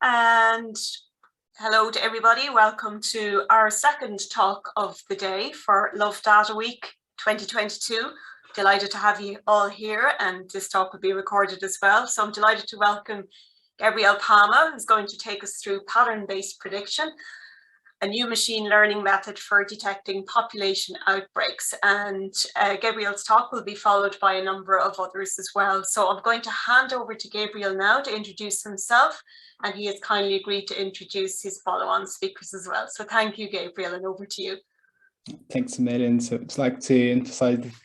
And hello to everybody. Welcome to our second talk of the day for Love Data Week 2022. Delighted to have you all here, and this talk will be recorded as well. So I'm delighted to welcome Gabrielle Palma, who's going to take us through pattern-based prediction, a new machine learning method for detecting population outbreaks. And Gabrielle's talk will be followed by a number of others as well. So I'm going to hand over to Gabriel now to introduce himself, and he has kindly agreed to introduce his follow-on speakers as well. So thank you, Gabriel, and over to you. Thanks a million. So I'd like to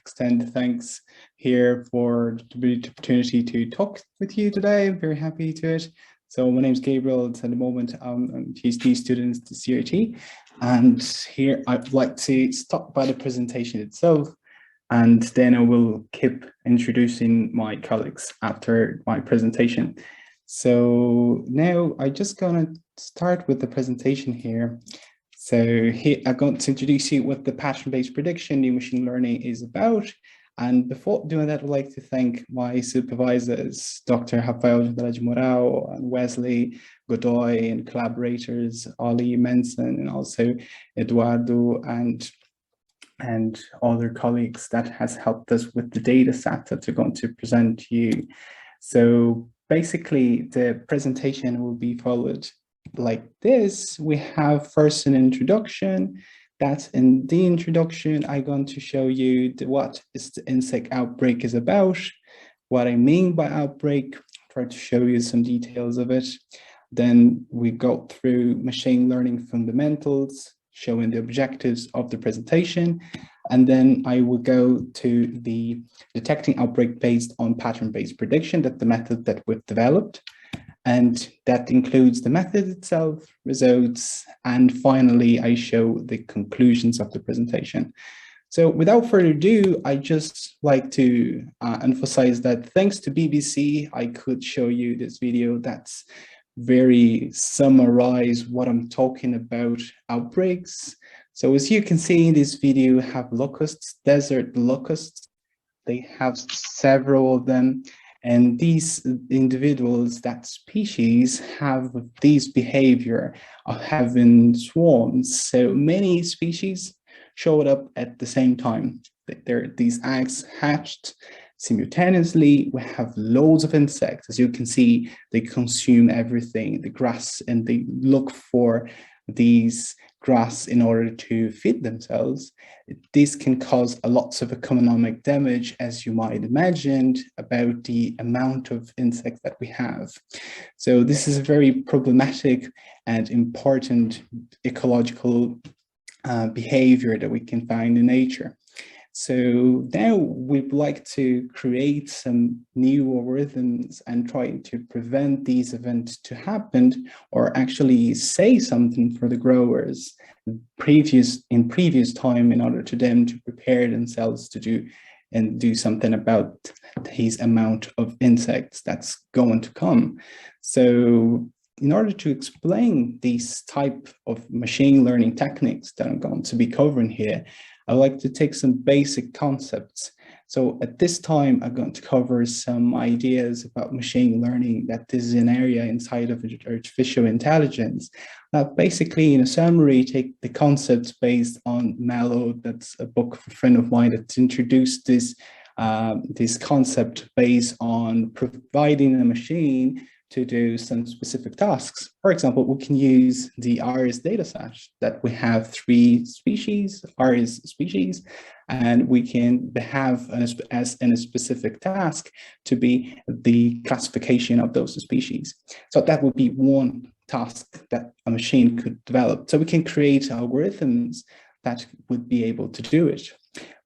extend the thanks here for the opportunity to talk with you today. I'm very happy to it. So my name is Gabriel. At the moment, I'm a PhD student at the CRT, and here I'd like to start by the presentation itself, and then I will keep introducing my colleagues after my presentation. So now I'm just gonna start with the presentation here. So here I'm going to introduce you what the pattern-based prediction new machine learning is about. And before doing that, I'd like to thank my supervisors, Dr. Rafael Moral and Wesley Godoy, and collaborators, Ali Manson, and also Eduardo and other colleagues that has helped us with the data set that we're going to present to you. So basically, the presentation will be followed like this. We have first an introduction. That in the introduction, I'm going to show you what is the insect outbreak is about, what I mean by outbreak, try to show you some details of it. Then we go through machine learning fundamentals, showing the objectives of the presentation. And then I will go to the detecting outbreak based on pattern-based prediction, that's the method that we've developed. And that includes the method itself, results, and finally, I show the conclusions of the presentation. So without further ado, I just like to emphasize that thanks to BBC, I could show you this video that's very summarize what I'm talking about outbreaks. So as you can see in this video, have locusts, desert locusts. They have several of them. And these individuals, that species, have this behavior of having swarms. So many species showed up at the same time. These eggs hatched simultaneously. We have loads of insects. As you can see, they consume everything, the grass, and they look for these grass in order to feed themselves. This can cause a lot of economic damage, as you might imagine, about the amount of insects that we have. So this is a very problematic and important ecological behavior that we can find in nature. So now we'd like to create some new algorithms and try to prevent these events to happen, or actually say something for the growers in previous time in order to them to prepare themselves to do something about his amount of insects that's going to come. So in order to explain these type of machine learning techniques that I'm going to be covering here, I'd like to take some basic concepts. So at this time, I'm going to cover some ideas about machine learning that is an area inside of artificial intelligence. Basically, in a summary, take the concepts based on Mallow. That's a book of a friend of mine that's introduced this concept based on providing a machine to do some specific tasks. For example, we can use the ARIS dataset that we have 3 species, ARIS species, and we can have as a specific task to be the classification of those species. So that would be one task that a machine could develop. So we can create algorithms that would be able to do it.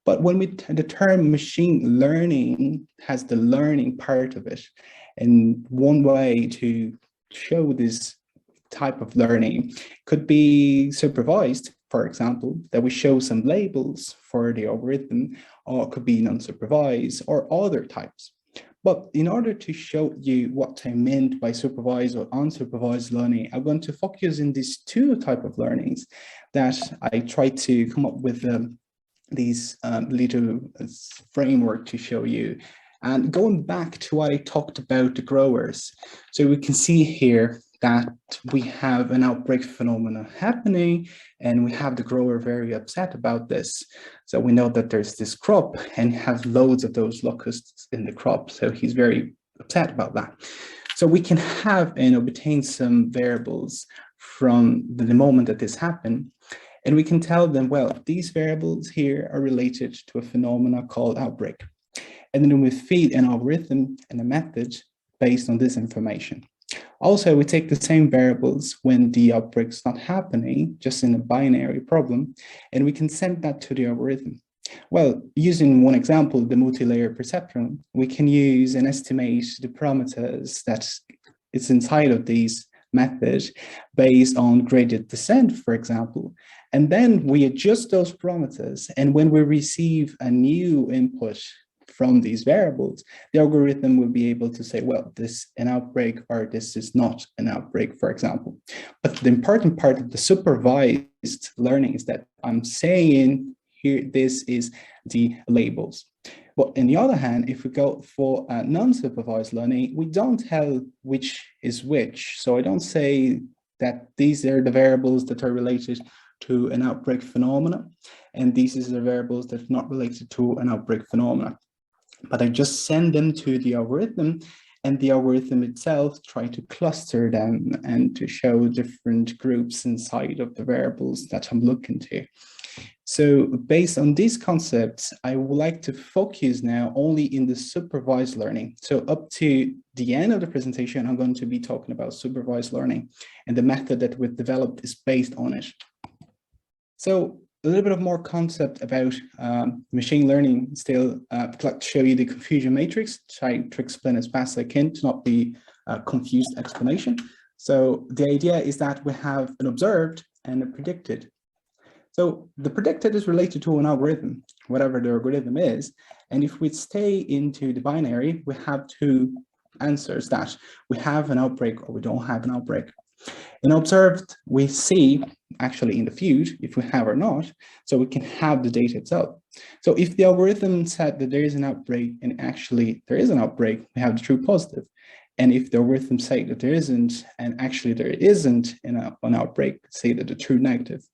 But when the term machine learning has the learning part of it, and one way to show this type of learning could be supervised, for example, that we show some labels for the algorithm, or it could be non-supervised or other types. But in order to show you what I meant by supervised or unsupervised learning, I'm going to focus in these 2 types of learnings that I try to come up with these little framework to show you. And going back to what I talked about the growers, so we can see here that we have an outbreak phenomena happening, and we have the grower very upset about this. So we know that there's this crop and has loads of those locusts in the crop. So he's very upset about that. So we can have and obtain some variables from the moment that this happened. And we can tell them, well, these variables here are related to a phenomena called outbreak. And then we feed an algorithm and a method based on this information. Also, we take the same variables when the outbreak's not happening, just in a binary problem, and we can send that to the algorithm. Well, using one example, the multi-layer perceptron, we can use and estimate the parameters that is inside of these methods based on gradient descent, for example. And then we adjust those parameters, and when we receive a new input from these variables, the algorithm will be able to say, well, this is an outbreak or this is not an outbreak, for example. But the important part of the supervised learning is that I'm saying here, this is the labels. But on the other hand, if we go for non-supervised learning, we don't tell which is which. So I don't say that these are the variables that are related to an outbreak phenomena, and these are the variables that are not related to an outbreak phenomena. But I just send them to the algorithm, and the algorithm itself try to cluster them and to show different groups inside of the variables that I'm looking to. So based on these concepts, I would like to focus now only in the supervised learning. So up to the end of the presentation, I'm going to be talking about supervised learning, and the method that we've developed is based on it. So a little bit of more concept about machine learning still. I'd like to show you the confusion matrix, try to explain as best as I can to not be a confused explanation. So the idea is that we have an observed and a predicted. So the predicted is related to an algorithm, whatever the algorithm is. And if we stay into the binary, we have two answers, that we have an outbreak or we don't have an outbreak. In observed, we see actually in the feed if we have or not, so we can have the data itself. So if the algorithm said that there is an outbreak and actually there is an outbreak, we have the true positive. And if the algorithm say that there isn't and actually there isn't an outbreak, say that the true negative.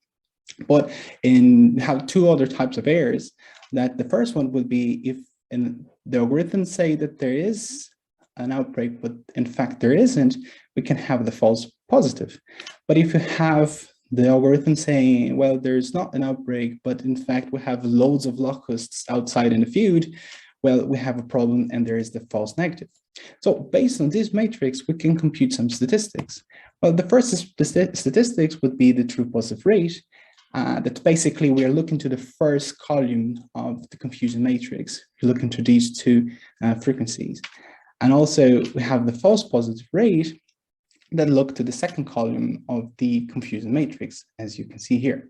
But we have two other types of errors. That the first one would be if the algorithm say that there is an outbreak, but in fact there isn't, we can have the false positive. But if you have the algorithm saying, well, there's not an outbreak, but in fact we have loads of locusts outside in the field, well, we have a problem and there is the false negative. So based on this matrix, we can compute some statistics. Well, the first statistics would be the true positive rate. That basically we are looking to the first column of the confusion matrix. We're looking to these two frequencies. And also we have the false positive rate that look to the second column of the confusion matrix, as you can see here.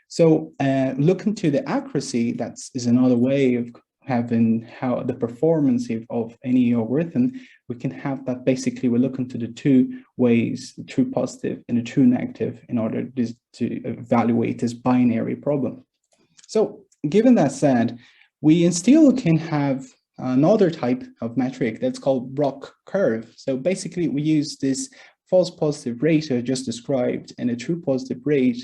So looking to the accuracy, that is another way of having how the performance of any algorithm. We can have that basically we're looking to the two ways, the true positive and the true negative, in order to evaluate this binary problem. So given that said, we still can have another type of metric that's called ROC curve. So basically we use this false positive rate I just described and a true positive rate,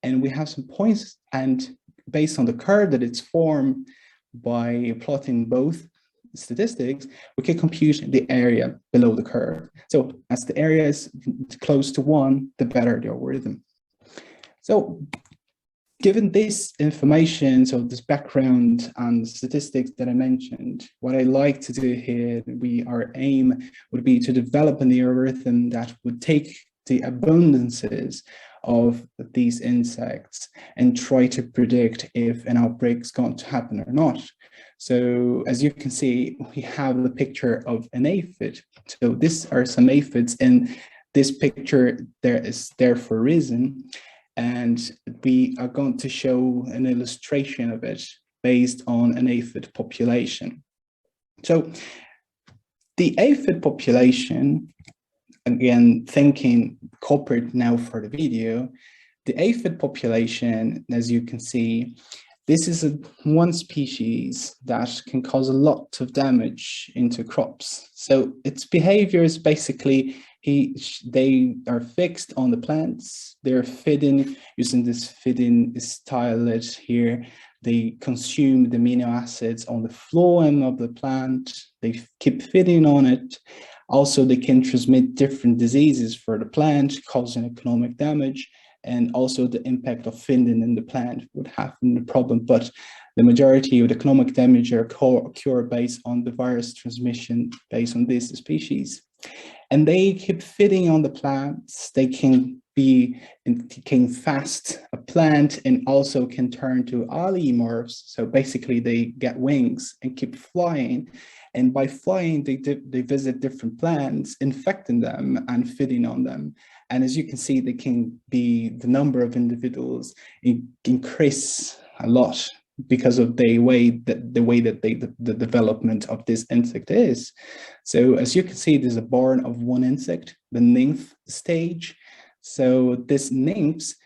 and we have some points, and based on the curve that it's formed by plotting both statistics, we can compute the area below the curve. So as the area is close to 1, the better the algorithm. So given this information, so this background and statistics that I mentioned, what I like to do here, our aim would be to develop an algorithm that would take the abundances of these insects and try to predict if an outbreak is going to happen or not. So as you can see, we have the picture of an aphid. So these are some aphids, and this picture is there for a reason. And we are going to show an illustration of it based on an aphid population. So the aphid population, again, thinking corporate now for the video, the aphid population, as you can see, this is one species that can cause a lot of damage into crops. So its behavior is basically they are fixed on the plants. They're feeding using this feeding stylet here. They consume the amino acids on the phloem of the plant. They keep feeding on it. Also, they can transmit different diseases for the plant, causing economic damage. And also the impact of feeding in the plant would have the problem. But the majority of the economic damage occur based on the virus transmission based on this species. And they keep feeding on the plants. They can fast a plant and also can turn to polymorphs. So basically they get wings and keep flying. And by flying, they visit different plants, infecting them and feeding on them. And as you can see, they can be, the number of individuals increase a lot because of the way that the development of this insect is. So as you can see, there's a born of one insect, the nymph stage. So this nymphs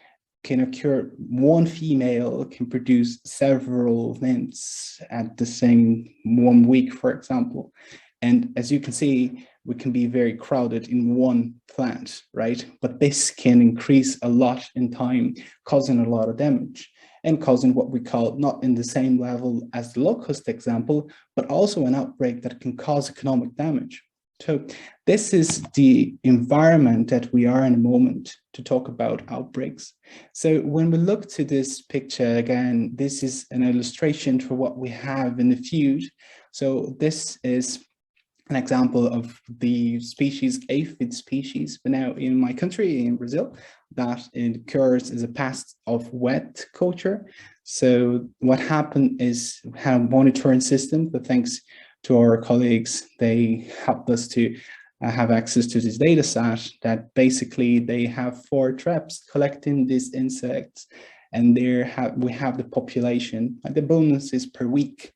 can occur, one female can produce several nymphs at the same 1 week, for example. And as you can see, we can be very crowded in one plant, right? But this can increase a lot in time, causing a lot of damage and causing what we call, not in the same level as the locust example, but also an outbreak that can cause economic damage. So this is the environment that we are in a moment to talk about outbreaks. So when we look to this picture, again, this is an illustration for what we have in the field. So this is an example of the species, aphid species, but now in my country, in Brazil, that it occurs as a pest of wet culture. So what happened is we have a monitoring system, but thanks to our colleagues, they helped us to have access to this data set that basically they have 4 traps collecting these insects, and we have the population, and the bonus is per week.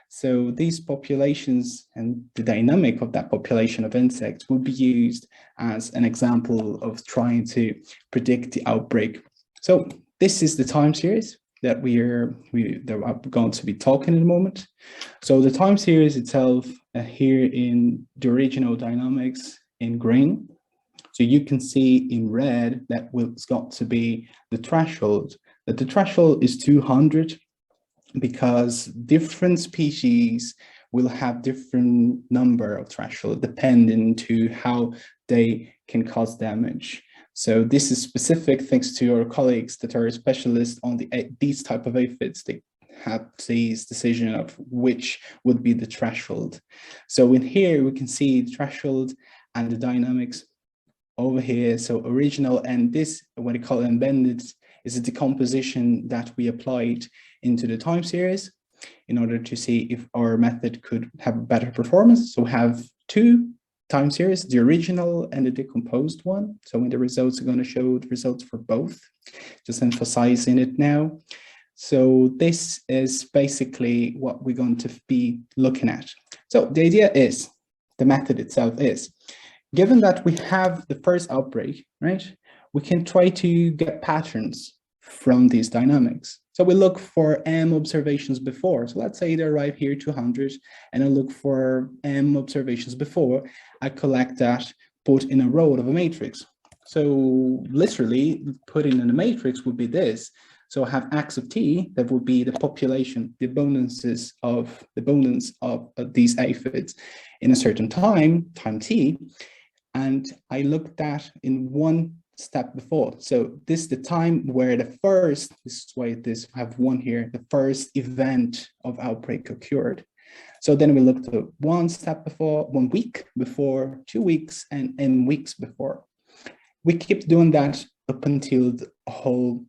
So these populations and the dynamic of that population of insects will be used as an example of trying to predict the outbreak. So this is the time series that we're going to be talking in a moment. So the time series itself here in the original dynamics in green. So you can see in red that it's got to be the threshold. That the threshold is 200 because different species will have different number of threshold depending to how they can cause damage. So this is specific thanks to our colleagues that are specialists on these type of aphids. They have this decision of which would be the threshold. So in here, we can see the threshold and the dynamics over here. So original, and this, what we call embedded, is a decomposition that we applied into the time series in order to see if our method could have better performance. So we have 2 time series, the original and the decomposed one. So when the results are going to show the results for both, just emphasizing it now. So this is basically what we're going to be looking at. So the idea is, the method itself is, given that we have the first outbreak, right, we can try to get patterns from these dynamics. So we look for M observations before. So let's say they arrive here 200, and I look for M observations before. I collect that, put in a row of a matrix. So literally putting in a matrix would be this. So I have X of T, that would be the population, the abundance of these aphids in a certain time T. And I looked at in one step before. So this is the time where the first, this is why this have 1 here, the first event of outbreak occurred. So then we looked at 1 step before, 1 week before, 2 weeks, and n weeks before. We keep doing that up until the whole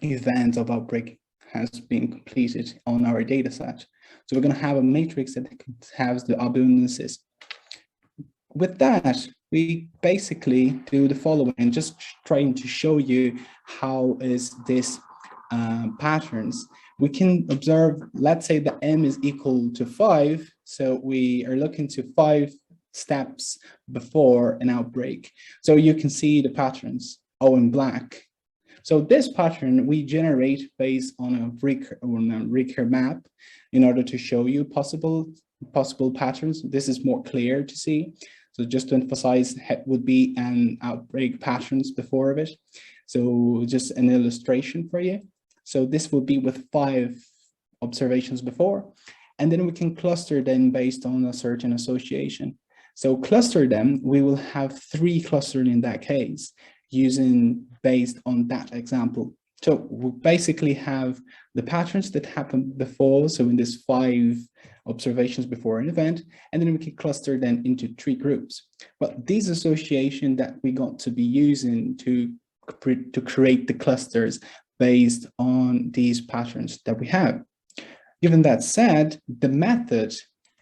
event of outbreak has been completed on our data set. So we're going to have a matrix that has the abundances. With that, we basically do the following, just trying to show you how is this patterns. We can observe, let's say the M is equal to 5. So we are looking to 5 steps before an outbreak. So you can see the patterns all in black. So this pattern we generate based on a recur map in order to show you possible patterns. This is more clear to see. So just to emphasize, het would be an outbreak patterns before of it. So just an illustration for you. So this would be with 5 observations before, and then we can cluster them based on a certain association. So cluster them, we will have 3 clustered in that case, using based on that example. So we basically have the patterns that happened before, so in this 5 observations before an event, and then we can cluster them into 3 groups. But these associations that we got to be using to create the clusters based on these patterns that we have. Given that said, the method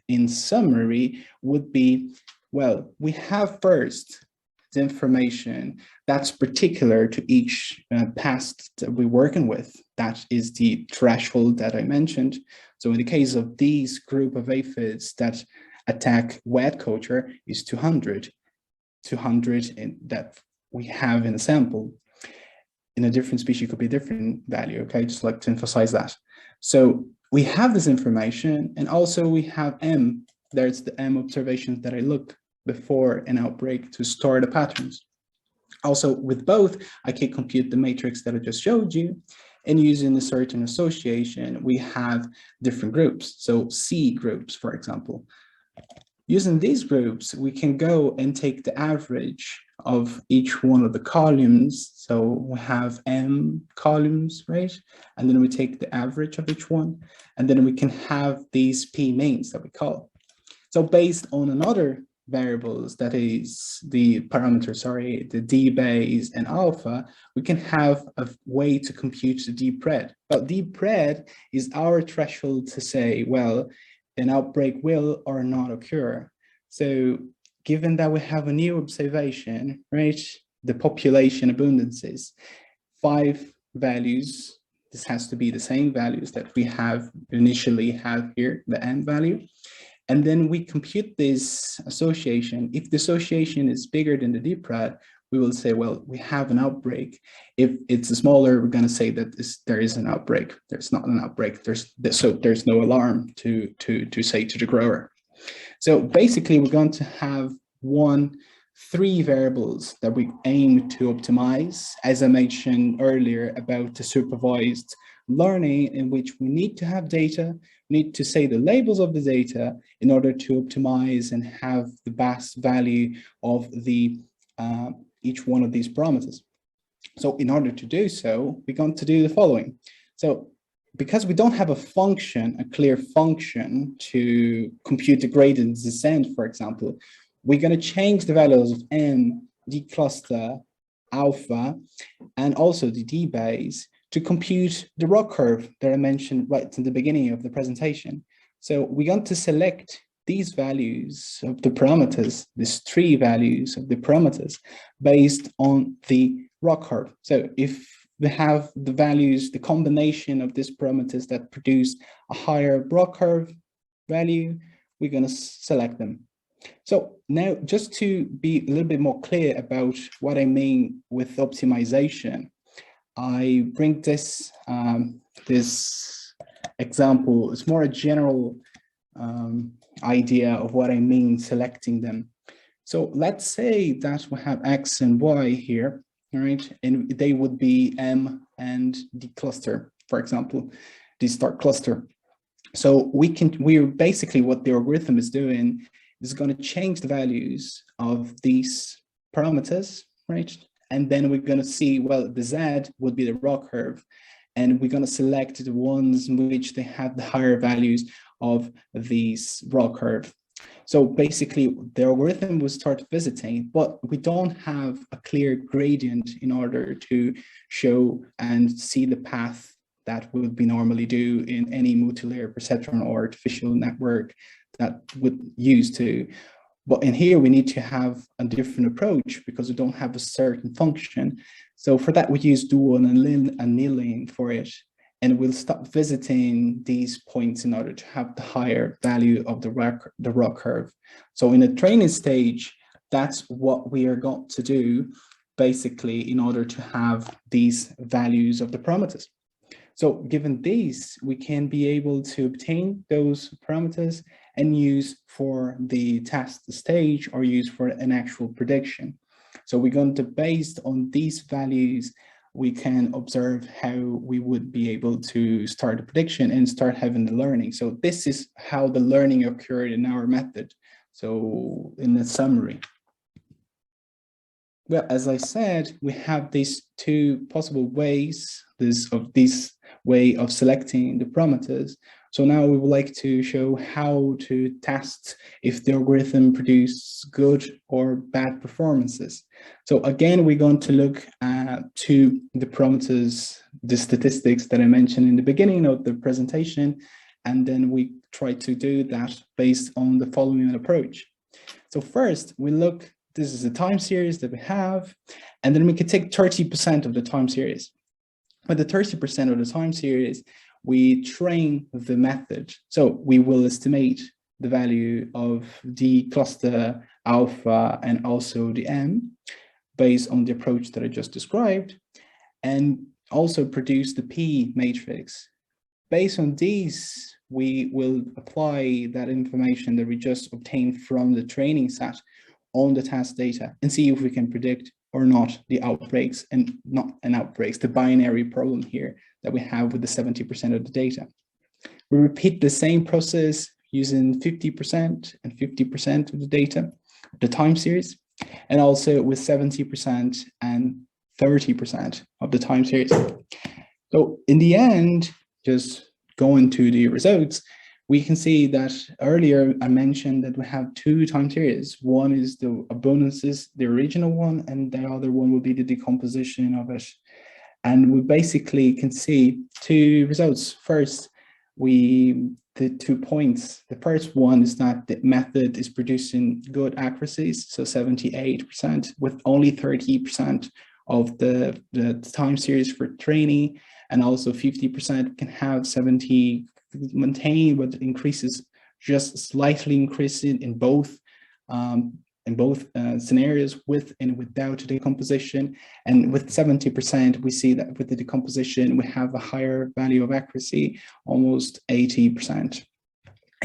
in summary would be, well, we have first the information that's particular to each past that we're working with. That is the threshold that I mentioned. So in the case of these group of aphids that attack wet culture is 200 in that we have in a sample. In a different species could be a different value, okay? Just like to emphasize that. So we have this information, and also we have M. There's the M observations that I look before an outbreak to store the patterns. Also with both, I can compute the matrix that I just showed you, and using a certain association, we have different groups. So C groups, for example. Using these groups, we can go and take the average of each one of the columns. So we have M columns, right? And then we take the average of each one, and then we can have these P mains that we call. So based on another variables, that is the parameter, sorry, the D base and alpha, we can have a way to compute the D pred. But D pred is our threshold to say, well, an outbreak will or not occur. So given that we have a new observation, right, the population abundances, 5 values, this has to be the same values that we have initially have here, the M value. And then we compute this association. If the association is bigger than the D pred, we will say, well, we have an outbreak. If it's smaller, we're going to say that there is an outbreak. There's not an outbreak. There's no alarm to say to the grower. So basically, we're going to have 3 variables that we aim to optimize, as I mentioned earlier about the supervised learning, in which we need to have data, need to say the labels of the data in order to optimize and have the best value of the each one of these parameters. So in order to do so, we're going to do the following. So because we don't have a function, a clear function to compute the gradient descent, for example, we're going to change the values of M, D cluster, alpha, and also the D base to compute the ROC curve that I mentioned right in the beginning of the presentation. So we're going to select these values of the parameters, these 3 values of the parameters based on the ROC curve. So if we have the values, the combination of these parameters that produce a higher ROC curve value, we're going to select them. So now just to be a little bit more clear about what I mean with optimization, I bring this this example. It's more a general idea of what I mean selecting them. So let's say that we have X and Y here, right? And they would be M and D cluster, for example, the start cluster. So we're basically what the algorithm is doing is going to change the values of these parameters, right? And then we're going to see, well, the Z would be the ROC curve, and we're going to select the ones in which they have the higher values of these ROC curve. So basically, the algorithm will start visiting, but we don't have a clear gradient in order to show and see the path that would be normally do in any multi-layer perceptron or artificial network that would use to. But in here, we need to have a different approach because we don't have a certain function. So for that, we use dual annealing for it. And we'll stop visiting these points in order to have the higher value of the ROC curve. So in a training stage, that's what we are going to do, basically, in order to have these values of the parameters. So given these, we can be able to obtain those parameters and use for the test stage or use for an actual prediction. So we're going to, based on these values, we can observe how we would be able to start a prediction and start having the learning. So this is how the learning occurred in our method. So in the summary. Well, as I said, we have these two possible ways, this way of selecting the parameters. So now we would like to show how to test if the algorithm produces good or bad performances. So again, we're going to look to the parameters, the statistics that I mentioned in the beginning of the presentation, and then we try to do that based on the following approach. So first, we look. This is the time series that we have, and then we can take 30% of the time series. With the 30% of the time series, we train the method. So we will estimate the value of the cluster alpha and also the M based on the approach that I just described, and also produce the P matrix. Based on these, we will apply that information that we just obtained from the training set on the task data and see if we can predict or not the outbreaks, and not an outbreaks, the binary problem here that we have with the 70% of the data. We repeat the same process using 50% and 50% of the data, the time series, and also with 70% and 30% of the time series. So in the end, just going to the results, we can see that earlier I mentioned that we have two time series. One is the abundances, the original one, and the other one will be the decomposition of it. And we basically can see two results. First, the 2 points. The first one is that the method is producing good accuracies, so 78%, with only 30% of the time series for training, and also 50% can have 70 maintain, but increases just slightly increasing in both scenarios, with and without decomposition. And with 70%, we see that with the decomposition, we have a higher value of accuracy, almost 80%,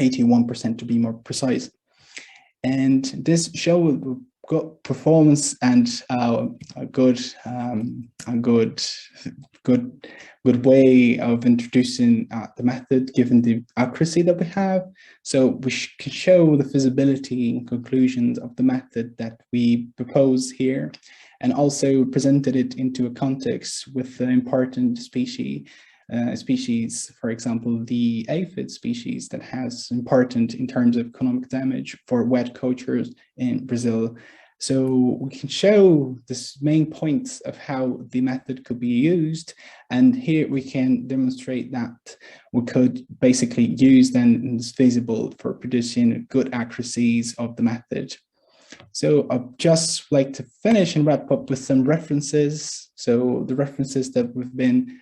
81% to be more precise. And this shows good performance and a good way of introducing the method given the accuracy that we have. So we can show the feasibility and conclusions of the method that we propose here, and also presented it into a context with the important species, for example, the aphid species that has important in terms of economic damage for wet cultures in Brazil. So we can show the main points of how the method could be used. And here we can demonstrate that we could basically use then it's feasible for producing good accuracies of the method. So I'd just like to finish and wrap up with some references. So the references that we've been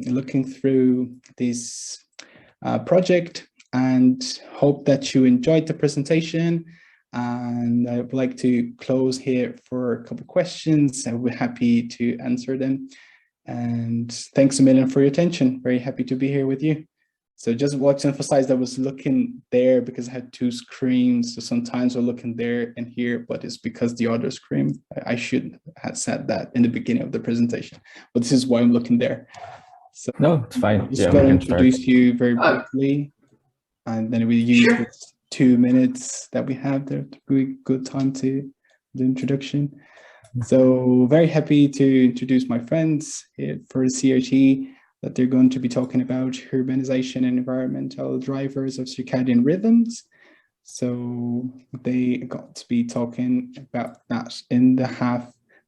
looking through this project, and hope that you enjoyed the presentation. And I would like to close here for a couple of questions. I'll be happy to answer them. And thanks a million for your attention. Very happy to be here with you. So just want to emphasize that I was looking there because I had two screens. So sometimes we're looking there and here, but it's because the other screen, I should have said that in the beginning of the presentation, but this is why I'm looking there. So no, it's fine. I'm just going to introduce you very briefly, and then we use this 2 minutes that we have there to be a good time to the introduction. So very happy to introduce my friends for the CRT, that they're going to be talking about urbanization and environmental drivers of circadian rhythms. So they got to be talking about that in the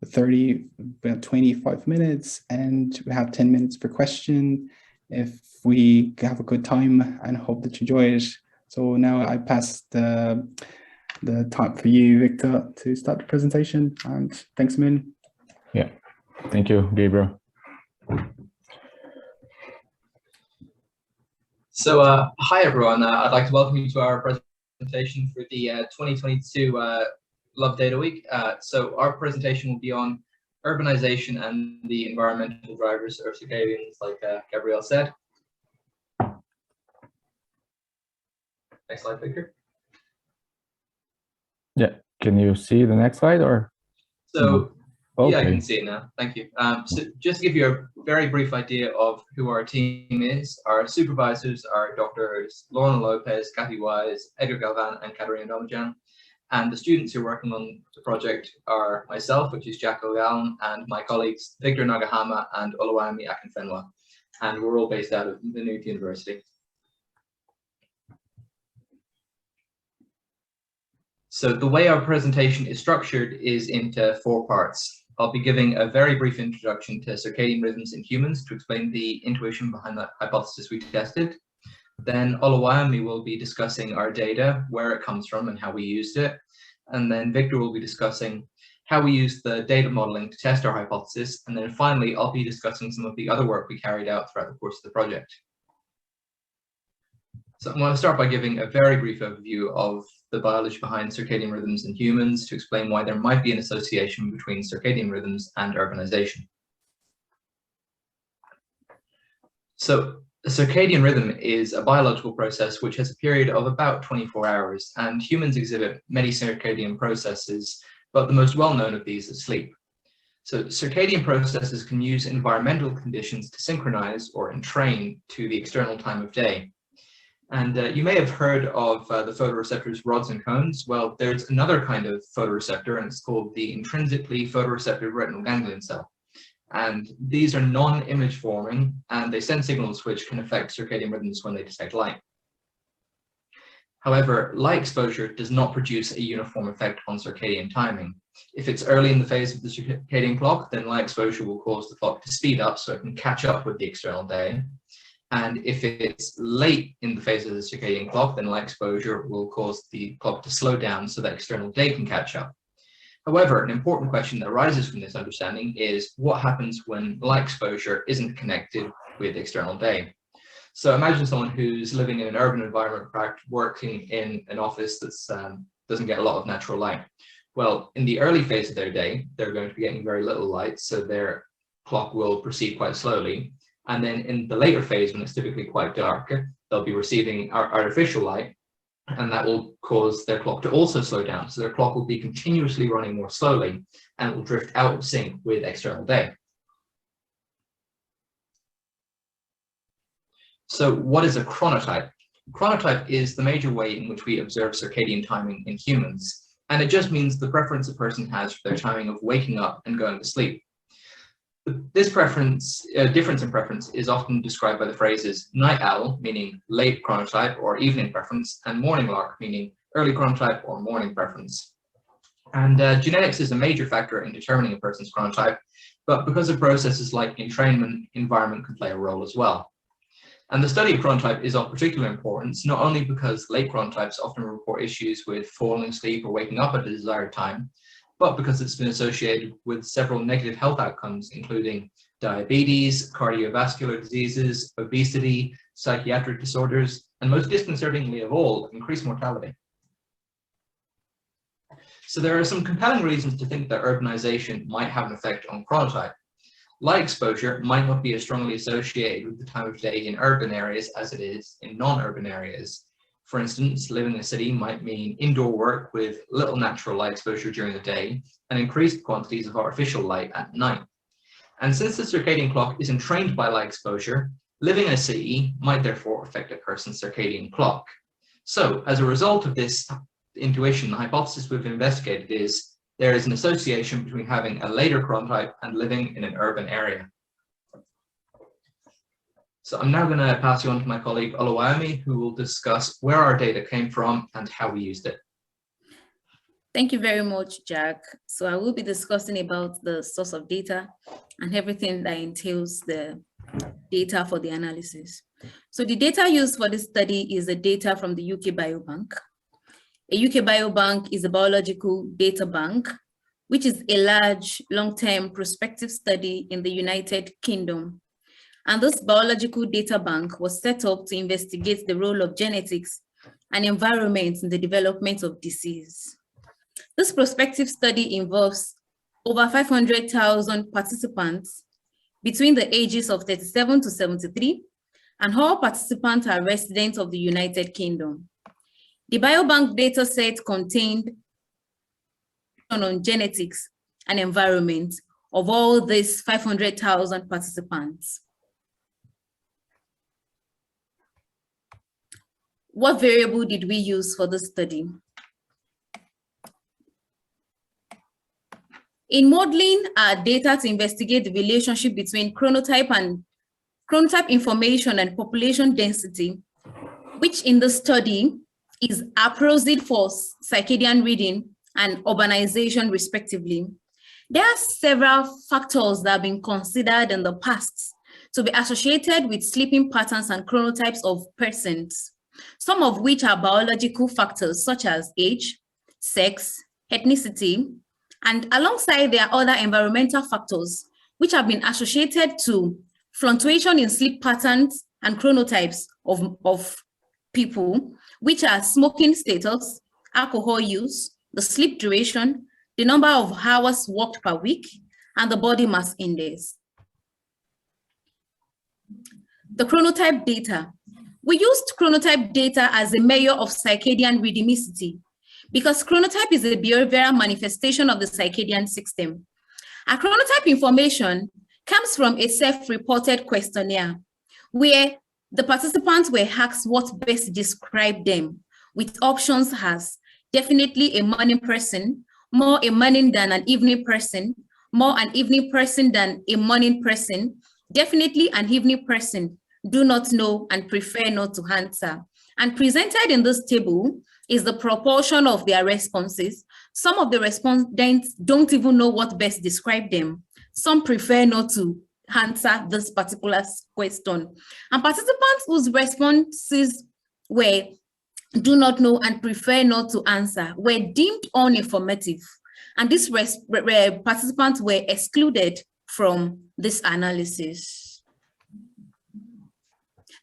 about 25 minutes, and we have 10 minutes per question if we have a good time, and hope that you enjoy it. So now I pass the time for you, Victor, to start the presentation, and thanks a million. Yeah, thank you, Gabriel. So hi everyone, I'd like to welcome you to our presentation for the 2022 Love Data Week. So our presentation will be on urbanization and the environmental drivers of circadians, like Gabriel said. Next slide, Victor. Yeah, can you see the next slide or? So yeah, I Okay. can see it now. Thank you. So just to give you a very brief idea of who our team is, our supervisors are Drs. Lorna Lopez, Kathy Wise, Edgar Galvan, and Katarina Domajan. And the students who are working on the project are myself, which is Jack O'Gallen, and my colleagues Victor Nagahama and Oluwami Akinfenwa. And we're all based out of Maynooth University. So the way our presentation is structured is into 4 parts. I'll be giving a very brief introduction to circadian rhythms in humans to explain the intuition behind the hypothesis we tested. Then Oluwami will be discussing our data, where it comes from and how we used it. And then Victor will be discussing how we used the data modeling to test our hypothesis. And then finally, I'll be discussing some of the other work we carried out throughout the course of the project. So I'm going to start by giving a very brief overview of the biology behind circadian rhythms in humans to explain why there might be an association between circadian rhythms and urbanization. So a circadian rhythm is a biological process which has a period of about 24 hours, and humans exhibit many circadian processes, but the most well-known of these is sleep. So circadian processes can use environmental conditions to synchronize or entrain to the external time of day. And you may have heard of the photoreceptors rods and cones. Well, there's another kind of photoreceptor, and it's called the intrinsically photoreceptive retinal ganglion cell. And these are non-image forming, and they send signals which can affect circadian rhythms when they detect light. However, light exposure does not produce a uniform effect on circadian timing. If it's early in the phase of the circadian clock, then light exposure will cause the clock to speed up so it can catch up with the external day. And if it's late in the phase of the circadian clock, then light exposure will cause the clock to slow down so that external day can catch up. However, an important question that arises from this understanding is what happens when light exposure isn't connected with external day. So imagine someone who's living in an urban environment, working in an office that doesn't get a lot of natural light. Well, in the early phase of their day, they're going to be getting very little light, so their clock will proceed quite slowly. And then in the later phase, when it's typically quite dark, they'll be receiving artificial light, and that will cause their clock to also slow down. So their clock will be continuously running more slowly, and it will drift out of sync with external day. So what is a chronotype? Chronotype is the major way in which we observe circadian timing in humans, and it just means the preference a person has for their timing of waking up and going to sleep. This difference in preference is often described by the phrases night owl, meaning late chronotype or evening preference, and morning lark, meaning early chronotype or morning preference. And genetics is a major factor in determining a person's chronotype, but because of processes like entrainment, environment can play a role as well. And the study of chronotype is of particular importance, not only because late chronotypes often report issues with falling asleep or waking up at a desired time, but because it's been associated with several negative health outcomes, including diabetes, cardiovascular diseases, obesity, psychiatric disorders, and most disconcertingly of all, increased mortality. So there are some compelling reasons to think that urbanization might have an effect on chronotype. Light exposure might not be as strongly associated with the time of day in urban areas as it is in non-urban areas. For instance, living in a city might mean indoor work with little natural light exposure during the day and increased quantities of artificial light at night. And since the circadian clock is entrained by light exposure, living in a city might therefore affect a person's circadian clock. So as a result of this intuition, the hypothesis we've investigated is there is an association between having a later chronotype and living in an urban area. So I'm now going to pass you on to my colleague Oluwami, who will discuss where our data came from and how we used it. Thank you very much, Jack. So I will be discussing about the source of data and everything that entails the data for the analysis. So the data used for this study is the data from the UK Biobank. A UK Biobank is a biological data bank, which is a large, long-term prospective study in the United Kingdom. And this biological data bank was set up to investigate the role of genetics and environment in the development of disease. This prospective study involves over 500,000 participants between the ages of 37 to 73, and all participants are residents of the United Kingdom. The biobank data set contained on genetics and environment of all these 500,000 participants. What variable did we use for this study? In modeling our data to investigate the relationship between chronotype information and population density, which in the study is approximate for circadian reading and urbanization respectively, there are several factors that have been considered in the past to be associated with sleeping patterns and chronotypes of persons, some of which are biological factors such as age, sex, ethnicity, and alongside there are other environmental factors which have been associated to fluctuation in sleep patterns and chronotypes of people, which are smoking status, alcohol use, the sleep duration, the number of hours worked per week, and the body mass index. The chronotype data. We used chronotype data as a measure of circadian rhythmicity because chronotype is a behavioral manifestation of the circadian system. Our chronotype information comes from a self-reported questionnaire where the participants were asked what best described them, with options as definitely a morning person, more a morning than an evening person, more an evening person than a morning person, definitely an evening person, do not know and prefer not to answer. And presented in this table is the proportion of their responses. Some of the respondents don't even know what best described them. Some prefer not to answer this particular question. And participants whose responses were do not know and prefer not to answer were deemed uninformative. And these participants were excluded from this analysis.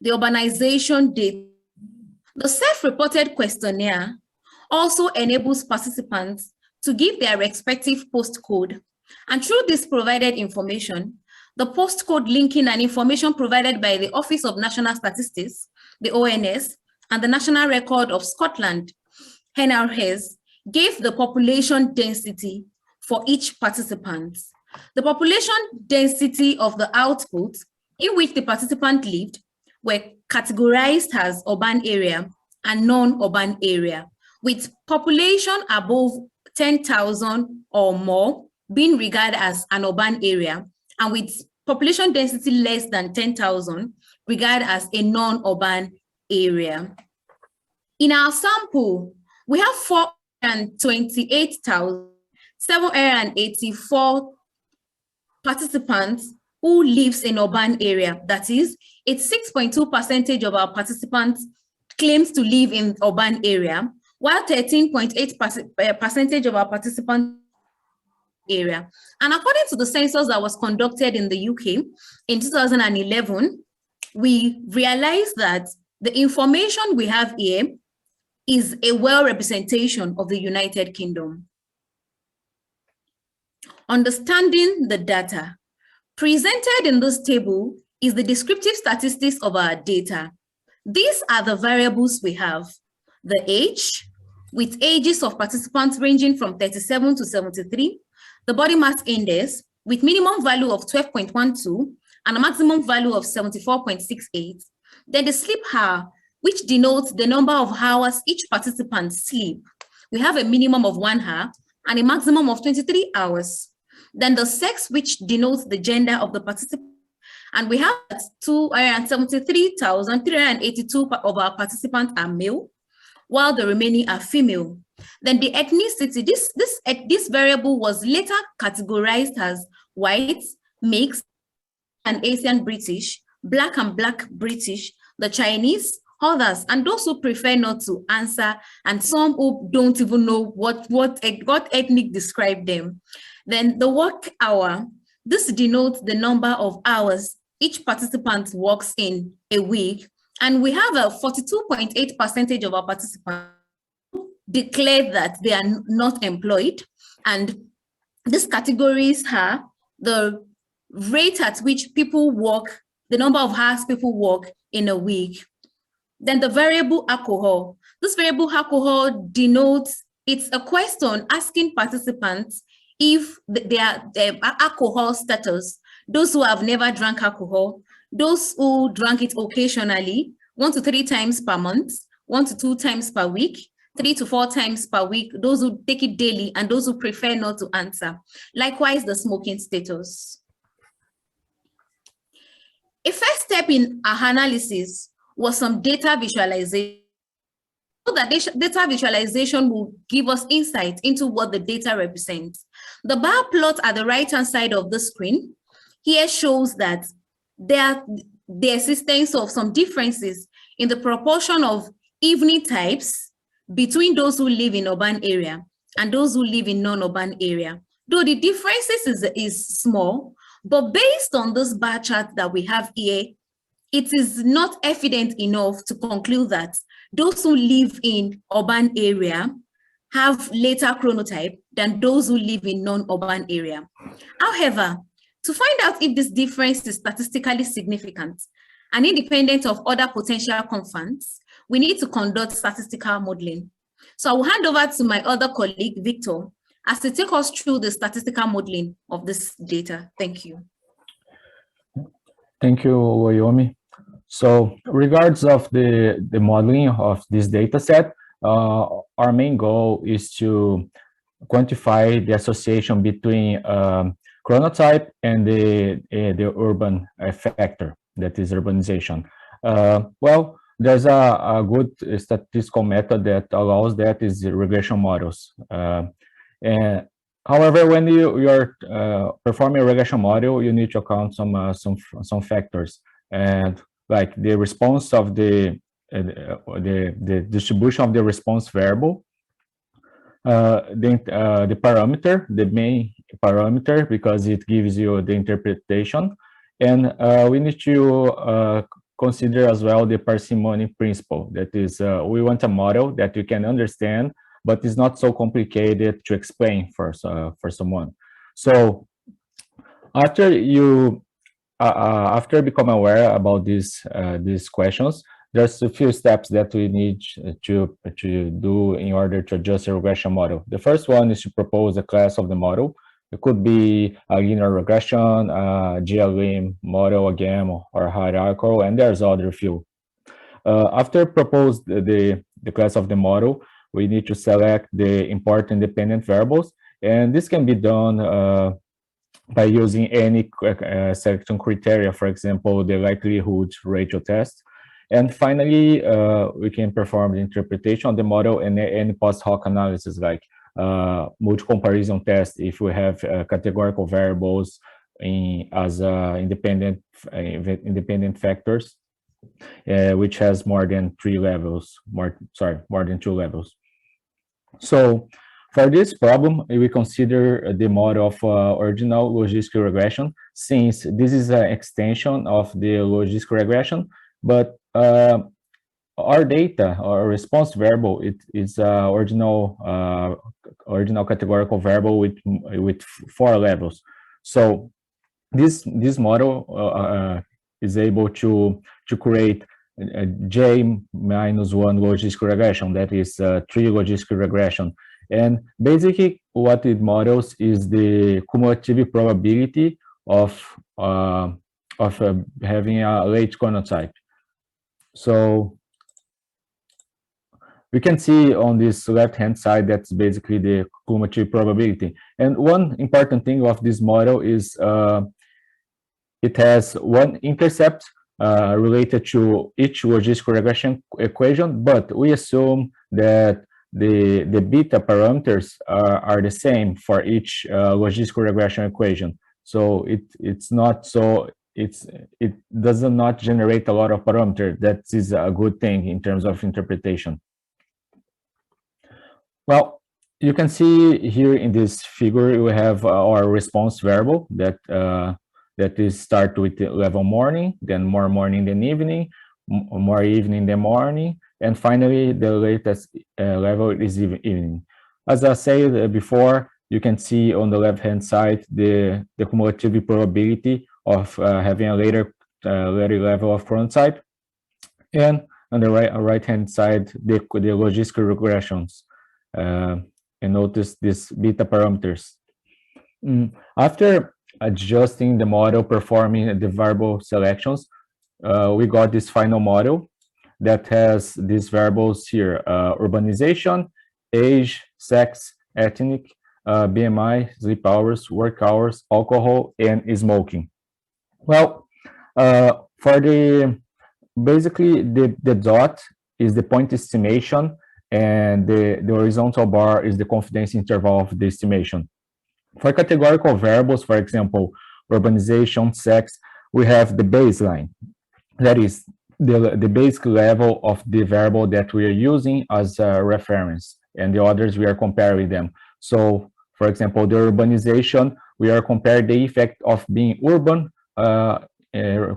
The urbanization data. The self-reported questionnaire also enables participants to give their respective postcode. And through this provided information, the postcode linking and information provided by the Office of National Statistics, the ONS, and the National Record of Scotland, NRS, gave the population density for each participant. The population density of the output in which the participant lived were categorized as urban area and non-urban area, with population above 10,000 or more being regarded as an urban area, and with population density less than 10,000 regarded as a non-urban area. In our sample, we have 428,784 participants who lives in urban area. That is, it's 6.2% of our participants claims to live in urban area, while 13.8% of our participants area. And according to the census that was conducted in the UK in 2011, we realized that the information we have here is a well representation of the United Kingdom. Understanding the data. Presented in this table is the descriptive statistics of our data. These are the variables we have. The age, with ages of participants ranging from 37 to 73, the body mass index with minimum value of 12.12 and a maximum value of 74.68. Then the sleep hour, which denotes the number of hours each participant sleep. We have a minimum of 1 hour and a maximum of 23 hours. Then the sex, which denotes the gender of the participant. And we have 273,382 of our participants are male, while the remaining are female. Then the ethnicity, this variable was later categorized as white, mixed, and Asian British, black and black British, the Chinese, others, and those who prefer not to answer, and some who don't even know what ethnic describe them. Then the work hour, this denotes the number of hours each participant works in a week. And we have a 42.8% of our participants declared that they are not employed. And these categories are the rate at which people work, the number of hours people work in a week. Then the variable alcohol, This variable alcohol denotes, it's a question asking participants if their alcohol status, those who have never drank alcohol, those who drank it occasionally, 1 to 3 times per month, 1 to 2 times per week, 3 to 4 times per week, those who take it daily, and those who prefer not to answer. Likewise, the smoking status. A first step in our analysis was some data visualization. So that data visualization will give us insight into what the data represents. The bar plot at the right-hand side of the screen here shows that the existence of some differences in the proportion of evening types between those who live in urban area and those who live in non-urban area. Though the differences is small, but based on this bar chart that we have here, it is not evident enough to conclude that those who live in urban area have later chronotype than those who live in non-urban area. However, to find out if this difference is statistically significant and independent of other potential confounds, we need to conduct statistical modeling. So I will hand over to my other colleague, Victor, as to take us through the statistical modeling of this data. Thank you. Thank you, Wayomi. So regards of the modeling of this data set, our main goal is to quantify the association between chronotype and the urban factor, that is urbanization. Well, there's a good statistical method that allows that, is regression models. And however, when you are performing a regression model, you need to account some factors, and like the response of the distribution of the response variable, the parameter, the main parameter, because it gives you the interpretation, and we need to consider as well the parsimony principle. That is, we want a model that you can understand, but it's not so complicated to explain for someone. So after you after become aware about these questions, there's a few steps that we need to do in order to adjust a regression model. The first one is to propose a class of the model. It could be a linear regression, a GLM model, a GAM, or hierarchical, and there's other few. After propose the class of the model, we need to select the important dependent variables, and this can be done by using any selection criteria, for example, the likelihood ratio test. And finally, we can perform the interpretation of the model and any post hoc analysis, like multi-comparison test if we have categorical variables as independent factors, which has more than 3 levels, more than 2 levels. So for this problem, we consider the model of original logistic regression, since this is an extension of the logistic regression, but our data, our response variable, it is original categorical variable with 4 levels. So this model is able to create a J-1 logistic regression, that is 3 logistic regression. And basically what it models is the cumulative probability of having a late chronotype. So we can see on this left-hand side, that's basically the cumulative probability. And one important thing of this model is it has one intercept related to each logistic regression equation, but we assume that the beta parameters are the same for each logistic regression equation. So it's not so, it does not generate a lot of parameters. That is a good thing in terms of interpretation. Well, you can see here in this figure, we have our response variable that is start with the level morning, then more morning than evening, more evening than morning, and finally the latest level is evening. As I said before, you can see on the left-hand side the cumulative probability of having a later level of chronotype, and on the right hand side the logistic regressions, and notice these beta parameters. After adjusting the model, performing the variable selections, we got this final model that has these variables here: urbanization, age, sex, ethnic, BMI, sleep hours, work hours, alcohol, and smoking. Well, for basically the dot is the point estimation, and the horizontal bar is the confidence interval of the estimation. For categorical variables, for example, urbanization, sex, we have the baseline. That is the basic level of the variable that we are using as a reference, and the others we are comparing them. So, for example, the urbanization, we are comparing the effect of being urban,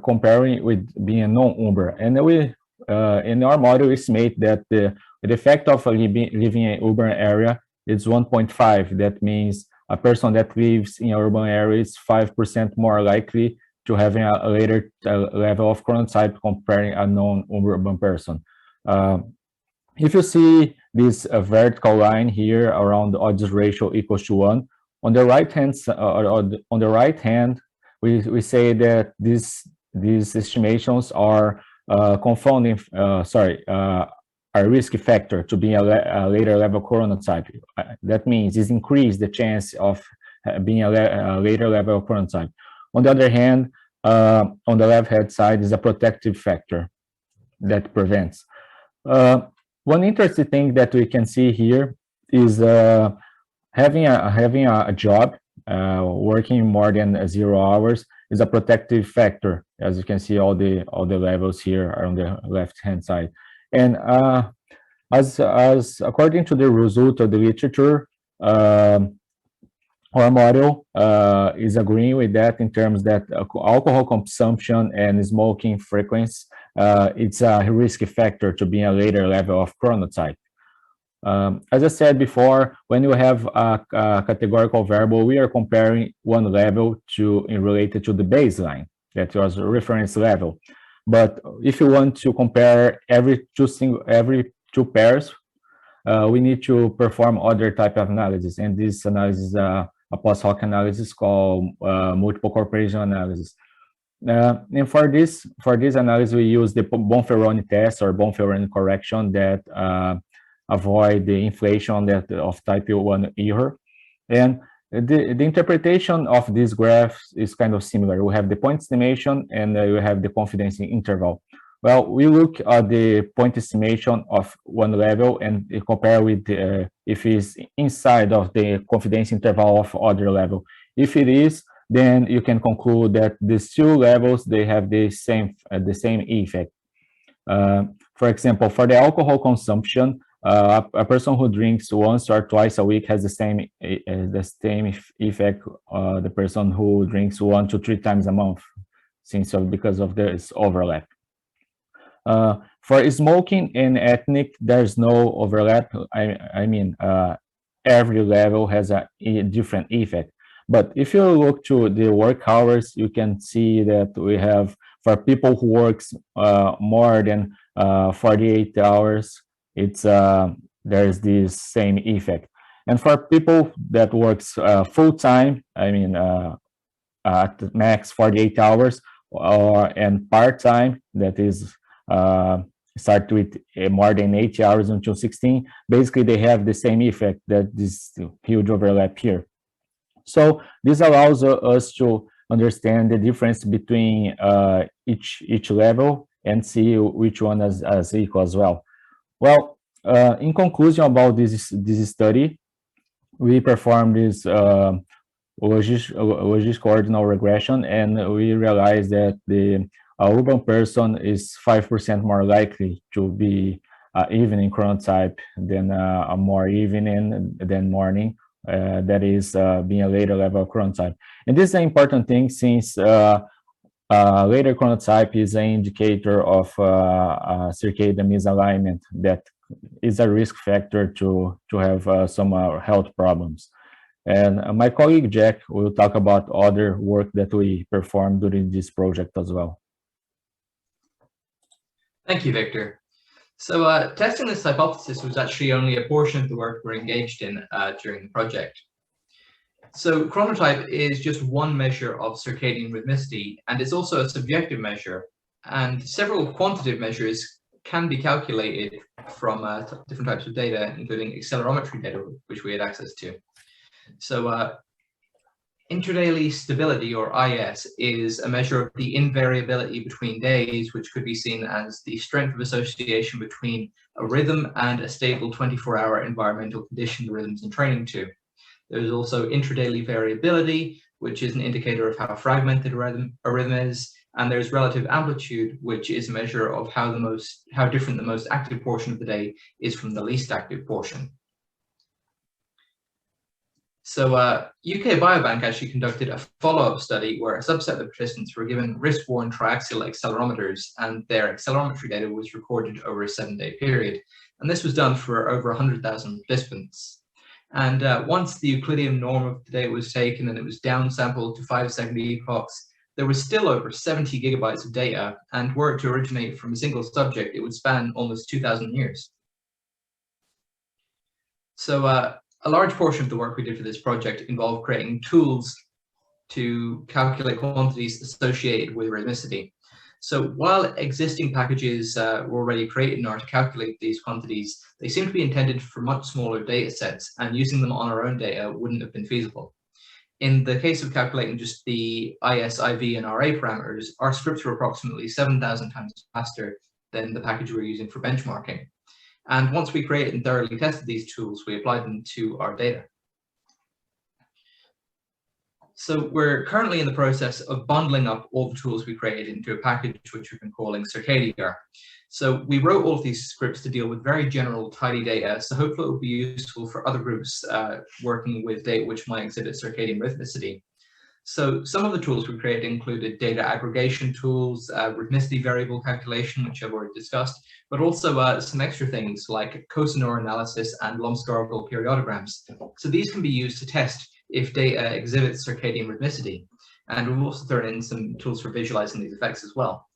comparing with being non-urban. And we, in our model, estimate that the effect of living in an urban area is 1.5. That means a person that lives in an urban area is 5% more likely to having a later level of chronotype comparing a non-urban person. If you see this vertical line here around the odds ratio equals to 1, on the right hand, we say that these estimations are confounding, a risk factor to be a later level chronotype. That means it's increased the chance of being a later level chronotype. On the other hand, on the left-hand side is a protective factor that prevents. One interesting thing that we can see here is having a job, working more than 0 hours is a protective factor. As you can see, all the levels here are on the left-hand side. And as according to the result of the literature, our model is agreeing with that in terms that alcohol consumption and smoking frequency, it's a risk factor to be a later level of chronotype. As I said before, when you have a categorical variable, we are comparing one level related to the baseline, that was a reference level. But if you want to compare every two pairs, we need to perform other type of analysis, and this analysis is a post hoc analysis called multiple corporation analysis. And for this analysis, we use the Bonferroni test or Bonferroni correction that avoid the inflation of type 1 error. And the interpretation of this graph is kind of similar. We have the point estimation and we have the confidence interval. Well, we look at the point estimation of one level and compare with if it's inside of the confidence interval of other level. If it is, then you can conclude that these two levels, they have the same effect. For example, for the alcohol consumption, a person who drinks once or twice a week has the same effect the person who drinks 1 to 3 times a month, because of this overlap. For smoking and ethnic, there's no overlap. I mean, every level has a different effect. But if you look to the work hours, you can see that we have, for people who works more than 48 hours, there's this same effect. And for people that works full-time, I mean, at max 48 hours, and part-time, that is start with more than 80 hours until 16, basically they have the same effect, that this huge overlap here. So this allows us to understand the difference between each level and see which one is equal as well. Well, in conclusion about this study, we performed this logistic ordinal regression, and we realized that the urban person is 5% more likely to be evening chronotype than a more evening than morning. That is being a later level chronotype. And this is an important thing, since later chronotype is an indicator of circadian misalignment that is a risk factor to have some health problems. And my colleague Jack will talk about other work that we performed during this project as well. Thank you, Victor. So testing this hypothesis was actually only a portion of the work we're engaged in during the project. So chronotype is just one measure of circadian rhythmicity, and it's also a subjective measure. And several quantitative measures can be calculated from different types of data, including accelerometry data, which we had access to. So intradaily stability, or IS, is a measure of the invariability between days, which could be seen as the strength of association between a rhythm and a stable 24-hour environmental condition the rhythm's in training to. There's also intradaily variability, which is an indicator of how fragmented a rhythm is, and there's relative amplitude, which is a measure of how different the most active portion of the day is from the least active portion. So UK Biobank actually conducted a follow-up study where a subset of participants were given wrist-worn triaxial accelerometers, and their accelerometry data was recorded over a 7-day period. And this was done for over 100,000 participants. And once the Euclidean norm of the data was taken and it was downsampled to 5-second epochs, there was still over 70 gigabytes of data, and were it to originate from a single subject, it would span almost 2,000 years. So a large portion of the work we did for this project involved creating tools to calculate quantities associated with rhythmicity. So while existing packages were already created in order to calculate these quantities, they seem to be intended for much smaller data sets, and using them on our own data wouldn't have been feasible. In the case of calculating just the IS, IV, and RA parameters, our scripts were approximately 7,000 times faster than the package we're using for benchmarking. And once we created and thoroughly tested these tools, we applied them to our data. So we're currently in the process of bundling up all the tools we created into a package which we've been calling Circadian. So we wrote all of these scripts to deal with very general, tidy data, so hopefully it will be useful for other groups working with data which might exhibit circadian rhythmicity. So some of the tools we created included data aggregation tools, rhythmicity variable calculation, which I've already discussed, but also some extra things like cosinor analysis and Lomsdorffel periodograms. So these can be used to test if data exhibits circadian rhythmicity. And we've also thrown in some tools for visualizing these effects as well.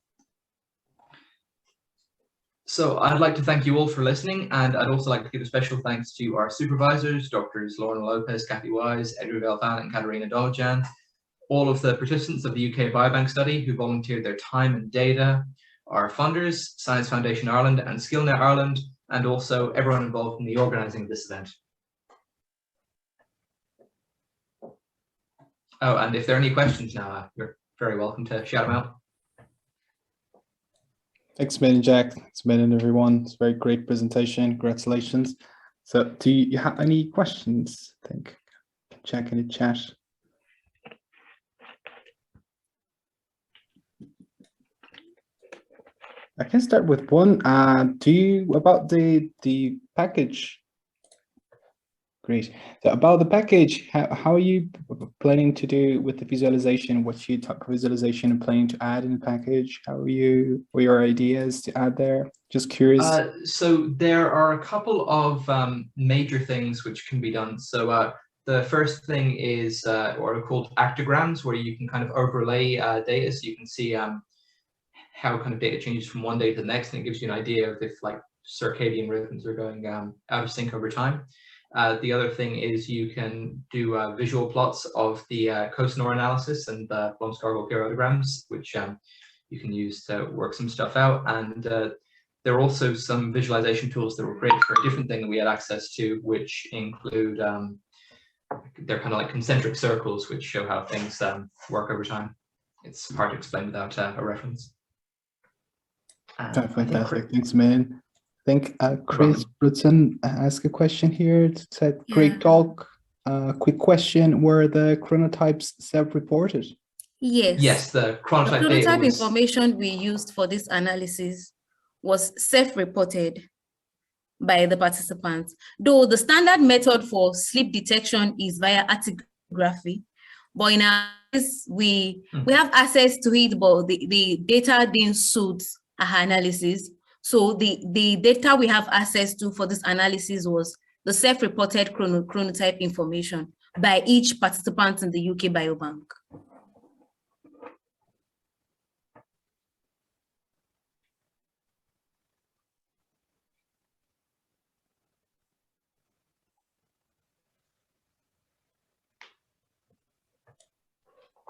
So I'd like to thank you all for listening, and I'd also like to give a special thanks to our supervisors, Drs. Lorna Lopez, Kathy Wise, Edward Elfan, and Katerina Dolajan, all of the participants of the UK Biobank study who volunteered their time and data, our funders, Science Foundation Ireland and SkillNet Ireland, and also everyone involved in the organising of this event. Oh, and if there are any questions now, you're very welcome to shout them out. Thanks a million, Jack. Thanks a million, everyone. It's a very great presentation. Congratulations. So do you have any questions? I think check in the chat. I can start with one. About the package? Great. So about the package, how are you planning to do with the visualization? What's your type of visualization and planning to add in the package? What are your ideas to add there? Just curious. So there are a couple of major things which can be done. So the first thing is what are called Actograms, where you can kind of overlay data, so you can see how kind of data changes from one day to the next, and it gives you an idea of if like circadian rhythms are going out of sync over time. The other thing is you can do visual plots of the cosinor analysis and the Lomsdorffel periodograms, which you can use to work some stuff out. And there are also some visualization tools that were created for a different thing that we had access to, which include, they're kind of like concentric circles, which show how things work over time. It's hard to explain without a reference. Fantastic. Thanks, man. I think Chris Brutson asked a question here. It said, great talk. Quick question, were the chronotypes self-reported? Yes. Yes, the chronotype data chronotype was... information we used for this analysis was self-reported by the participants, though the standard method for sleep detection is via actigraphy. But in our case, we have access to it, but the data didn't suit our analysis. So the data we have access to for this analysis was the self-reported chronotype information by each participant in the UK Biobank.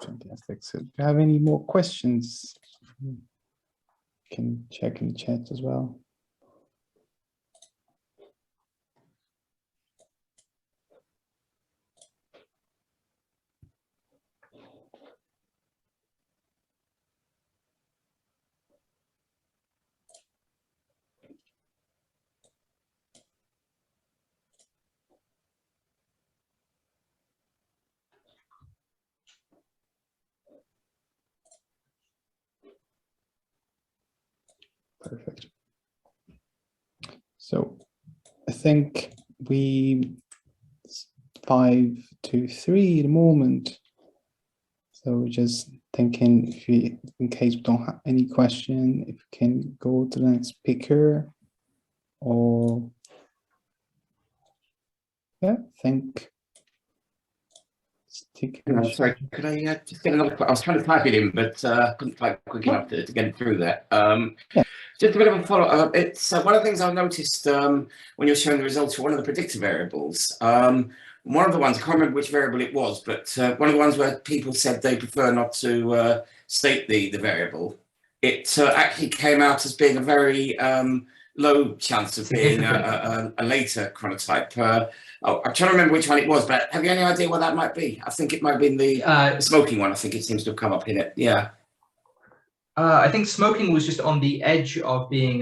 Fantastic. So do you have any more questions? You can check in the chat as well. Perfect. So I think we 5 to 3 at the moment. So just thinking if we, in case we don't have any question, if we can go to the next speaker, or yeah, I think. Sorry, could I just get another? I was trying to type it in, but couldn't type quick enough to get it through there. Yeah. Just a bit of a follow-up. It's one of the things I've noticed when you're showing the results for one of the predictor variables. One of the ones, I can't remember which variable it was, but one of the ones where people said they prefer not to state the variable, it actually came out as being a very low chance of being a later chronotype. I'm trying to remember which one it was, but have you any idea what that might be? I think it might be in the smoking one. I think it seems to have come up in it. Yeah. I think smoking was just on the edge of being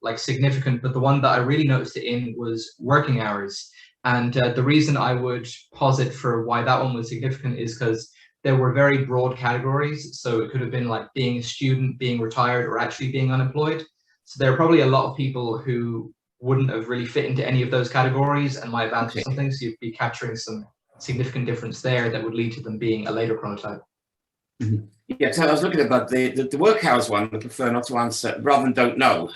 like significant, but the one that I really noticed it in was working hours. And the reason I would posit for why that one was significant is because there were very broad categories. So it could have been like being a student, being retired, or actually being unemployed. So there are probably a lot of people who wouldn't have really fit into any of those categories and might have answered something. So you'd be capturing some significant difference there that would lead to them being a later chronotype. Mm-hmm. Yeah, so I was looking about the work hours one, the prefer not to answer rather than don't know.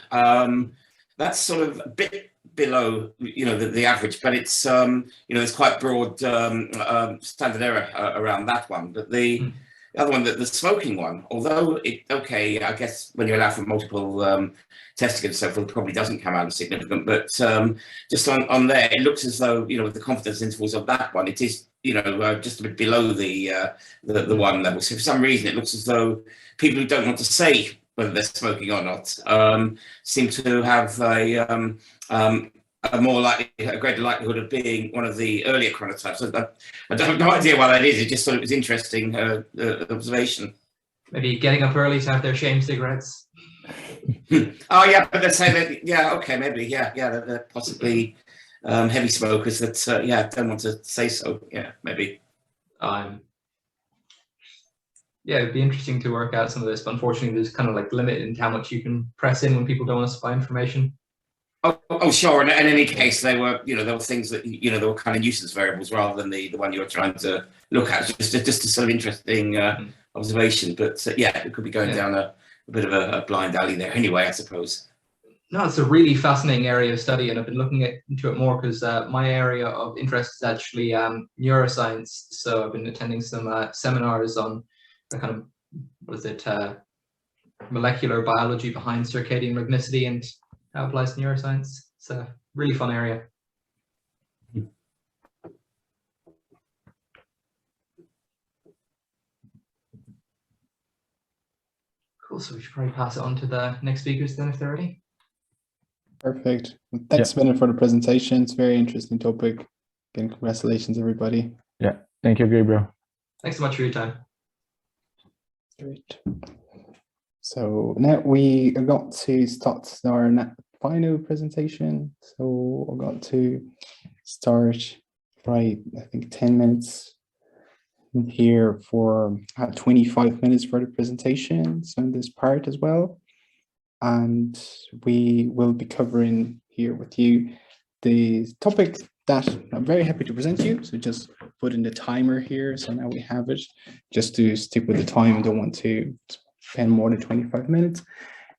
That's sort of a bit below, you know, the average, but it's, you know, there's quite broad standard error around that one. But the other one, the smoking one, although it, okay, I guess when you allow for multiple testing and so forth, it probably doesn't come out as significant. But just on there, it looks as though, you know, with the confidence intervals of that one, it is, you know, just a bit below the one level. So for some reason, it looks as though people who don't want to say whether they're smoking or not seem to have a more likely, a greater likelihood of being one of the earlier chronotypes. So I have no idea why that is. I just thought it was interesting observation. Maybe getting up early to have their shame cigarettes. Oh yeah, but they're saying that, yeah, okay, maybe, yeah, they're possibly heavy smokers that, yeah, don't want to say so, yeah, maybe. Yeah, it'd be interesting to work out some of this, but unfortunately there's kind of like limit in how much you can press in when people don't want to supply information. Oh, sure. And in any case, they were, you know, there were things that, you know, they were kind of nuisance variables rather than the one you were trying to look at. Just a sort of interesting observation. But yeah, it could be going down a bit of a blind alley there anyway, I suppose. No, it's a really fascinating area of study, and I've been looking into it more because my area of interest is actually neuroscience. So I've been attending some seminars on the kind of, what is it, molecular biology behind circadian rhythmicity and how it applies to neuroscience. It's a really fun area. Cool, so we should probably pass it on to the next speakers then if they're ready. Perfect. Thanks, Bennett, for the presentation. It's a very interesting topic. Again, congratulations, everybody. Yeah, thank you, Gabriel. Thanks so much for your time. Great. So now we got to start our final presentation. So I got to start right, I think 10 minutes here for 25 minutes for the presentation. So in this part as well. And we will be covering here with you the topic that I'm very happy to present you. So just put in the timer here. So now we have it, just to stick with the time. I don't want to spend more than 25 minutes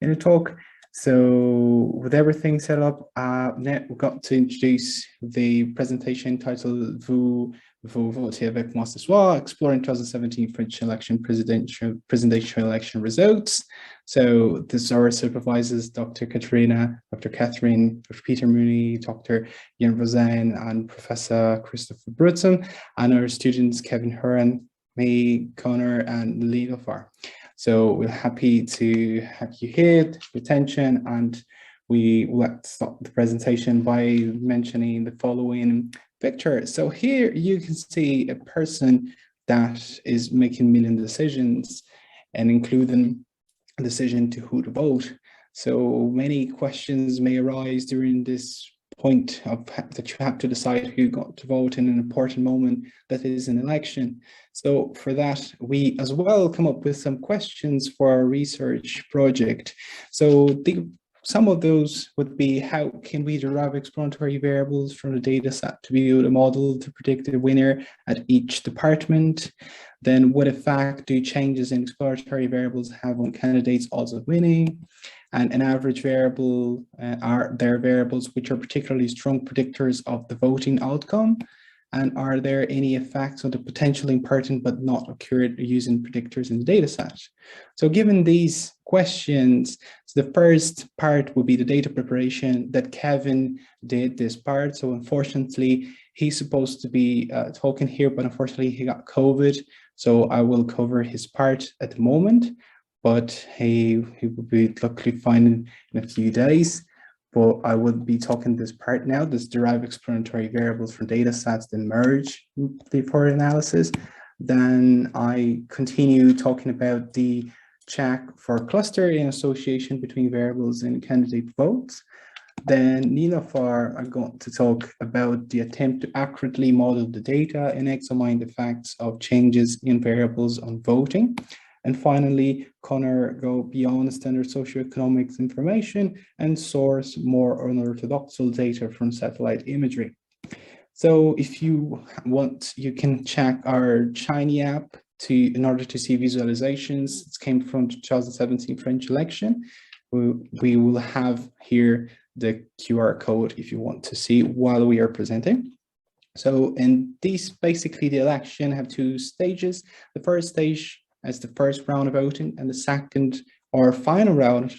in a talk. So with everything set up, now we've got to introduce the presentation titled Vous votez avec moi ce soir, Exploring 2017 French election presidential election results. So this are our supervisors, Dr. Katrina, Dr. Catherine, Dr. Peter Mooney, Dr. Jan Rosen, and Professor Christopher Bruton, and our students, Kevin Huron, me, Connor, and Leelofar. So we're happy to have you here, your attention, and we will start the presentation by mentioning the following picture. So here you can see a person that is making million decisions and including a decision to who to vote. So many questions may arise during this point of that you have to decide who got to vote in an important moment that is an election. So for that, we as well come up with some questions for our research project. So some of those would be, how can we derive explanatory variables from the data set to be able to model to predict the winner at each department? Then what effect do changes in explanatory variables have on candidates also winning? And an average variable, are there variables which are particularly strong predictors of the voting outcome? And are there any effects on the potentially important but not occurred using predictors in the data set? So given these questions, so the first part would be the data preparation that Kevin did this part. So unfortunately, he's supposed to be talking here, but unfortunately he got COVID. So I will cover his part at the moment, but he will be luckily fine in a few days. But I will be talking this part now, this derive explanatory variables from data sets, then merge for analysis. Then I continue talking about the check for cluster in association between variables and candidate votes. Then Neelofar are going to talk about the attempt to accurately model the data and examine the facts of changes in variables on voting. And finally, Connor go beyond standard socioeconomics information and source more unorthodox data from satellite imagery. So if you want, you can check our Shiny app in order to see visualizations. It came from the 2017 French election. We will have here the QR code if you want to see while we are presenting. So in these, basically the election have two stages. The first stage as the first round of voting, and the second or final round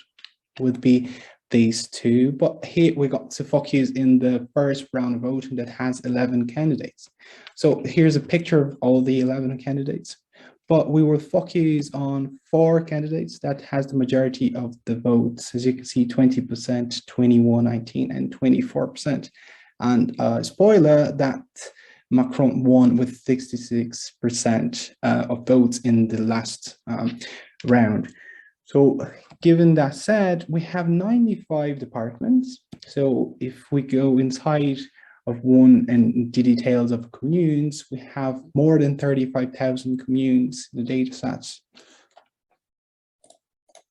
would be these two. But here we got to focus in the first round of voting that has 11 candidates. So here's a picture of all the 11 candidates, but we will focus on 4 candidates that has the majority of the votes. As you can see, 20%, 21, 19, and 24%. And spoiler, that Macron won with 66% of votes in the last round. So given that said, we have 95 departments. So if we go inside of one and the details of communes, we have more than 35,000 communes in the data sets.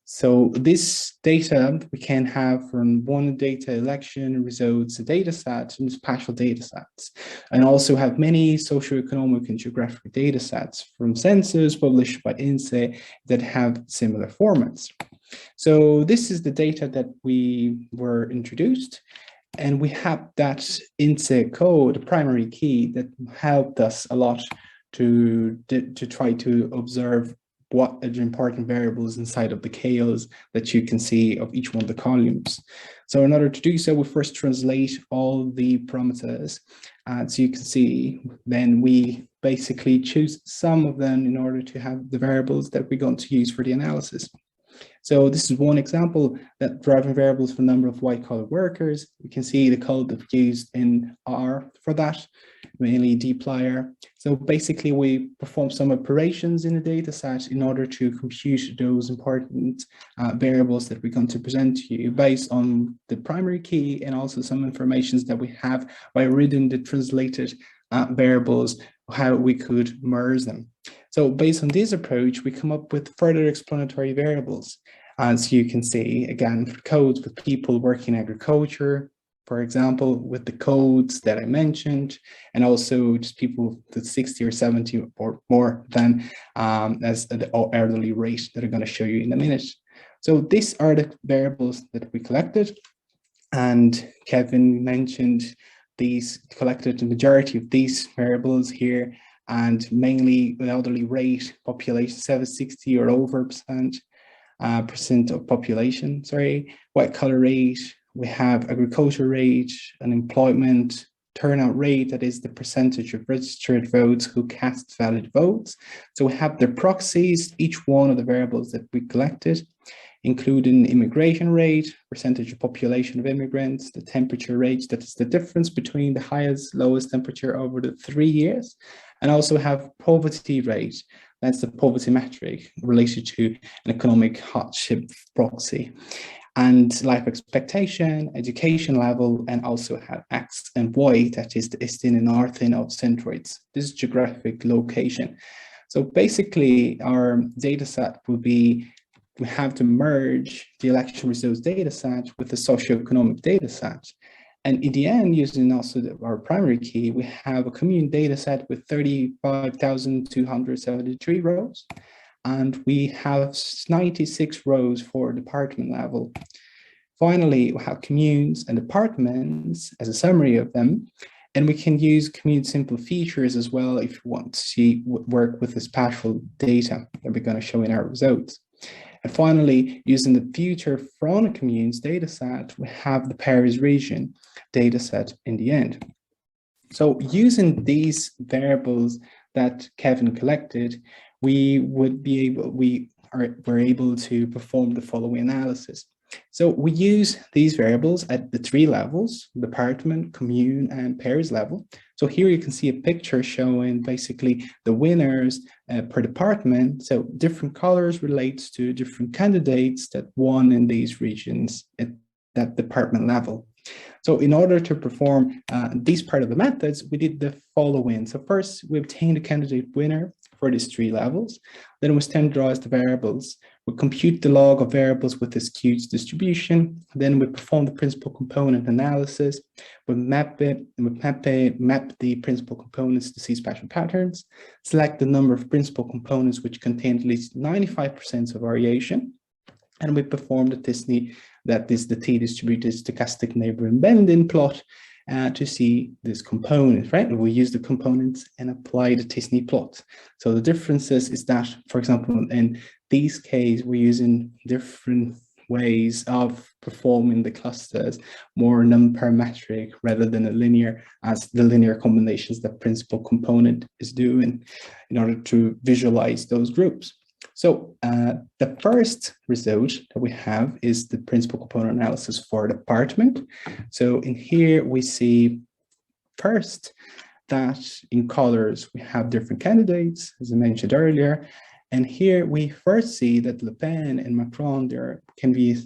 So this data we can have from one data election results, a data set and spatial data sets, and also have many socioeconomic and geographic data sets from census published by INSEE that have similar formats. So this is the data that we were introduced, and we have that INSEE code, the primary key, that helped us a lot to try to observe what are the important variables inside of the chaos that you can see of each one of the columns. So in order to do so, we first translate all the parameters. So you can see, then we basically choose some of them in order to have the variables that we're going to use for the analysis. So this is one example that driving variables for number of white-collar workers. We can see the code that's used in R for that, mainly dplyr. So basically we perform some operations in the data set in order to compute those important variables that we're going to present to you based on the primary key and also some information that we have by reading the translated variables, how we could merge them. So based on this approach, we come up with further explanatory variables. As you can see, again, for codes with people working in agriculture, for example, with the codes that I mentioned, and also just people with 60 or 70 or more than as the elderly rate that I'm going to show you in a minute. So these are the variables that we collected, and Kevin mentioned these collected the majority of these variables here, and mainly the elderly rate, population 760 or over percent of population, white collar rate, we have agriculture rate, unemployment, turnout rate, that is the percentage of registered votes who cast valid votes. So we have the proxies, each one of the variables that we collected, including immigration rate, percentage of population of immigrants, the temperature rate, that is the difference between the highest, lowest temperature over the 3 years, and also have poverty rate, that's the poverty metric related to an economic hardship proxy, and life expectation, education level, and also have X and Y, that is the eastern and northern of centroids. This is geographic location. So basically our data set will be, we have to merge the election results data set with the socioeconomic data set. And in the end, using also our primary key, we have a commune data set with 35,273 rows. And we have 96 rows for department level. Finally, we have communes and departments as a summary of them. And we can use commune simple features as well if you want to see work with the spatial data that we're going to show in our results. And finally, using the future from a commune's data set, we have the Paris region data set in the end. So using these variables that Kevin collected, we're able to perform the following analysis. So we use these variables at the 3 levels, department, commune, and Paris level. So here you can see a picture showing basically the winners per department. So different colors relates to different candidates that won in these regions at that department level. So in order to perform these part of the methods, we did the following. So first, we obtained a candidate winner for these 3 levels. Then we standardize the variables. We compute the log of variables with the skewed distribution. Then we perform the principal component analysis. We map the principal components to see spatial patterns. Select the number of principal components which contain at least 95% of variation. And we perform the Disney, that is the t-distributed stochastic neighboring bending plot to see this component, right? And we use the components and apply the Disney plot. So the differences is that, for example, in these cases, we're using different ways of performing the clusters, more nonparametric rather than a linear, as the linear combinations that principal component is doing in order to visualize those groups. So the first result that we have is the principal component analysis for department. So in here we see first that in colors we have different candidates, as I mentioned earlier. And here we first see that Le Pen and Macron, there can be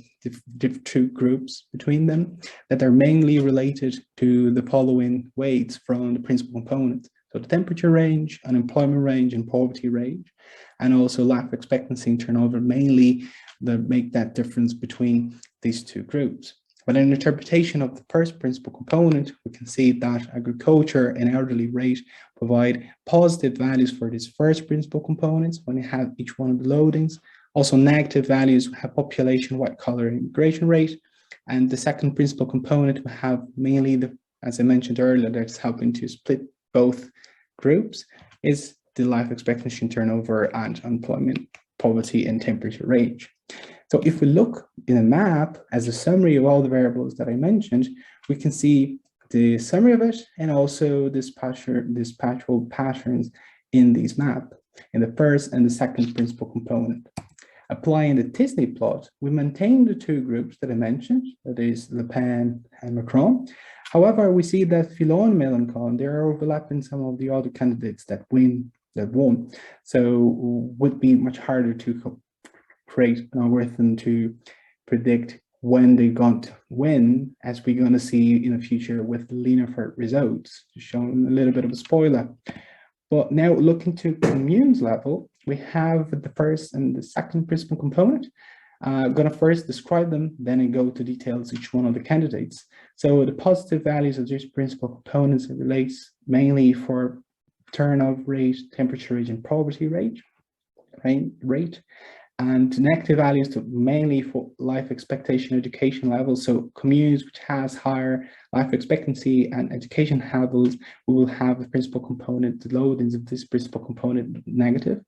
2 groups between them that are mainly related to the following weights from the principal component. So the temperature range, unemployment range, and poverty range, and also life expectancy and turnover, mainly make that difference between these 2 groups. But in interpretation of the first principal component, we can see that agriculture and elderly rate provide positive values for these first principal components when you have each one of the loadings. Also negative values have population, white collar, immigration rate. And the second principal component we have mainly as I mentioned earlier, that's helping to split both groups, is the life expectancy and turnover and unemployment, poverty, and temperature range. So if we look in a map as a summary of all the variables that I mentioned, we can see the summary of it and also the spatial patterns in these map in the first and the second principal component. Applying the Disney plot, we maintain the 2 groups that I mentioned, that is Le Pen and Macron. However, we see that Fillon and Mélenchon, they are overlapping some of the other candidates that won. So would be much harder to create an algorithm to predict when they're going to win, as we're going to see in the future with the linear results, showing a little bit of a spoiler. But now looking to communes level, we have the first and the second principal component. I'm going to first describe them, then I go to details each one of the candidates. So the positive values of these principal components relates mainly for turnover rate, temperature rate, and poverty rate, and negative values to mainly for life expectation, education levels. So communes which has higher life expectancy and education levels, we will have the principal component, the loadings of this principal component negative.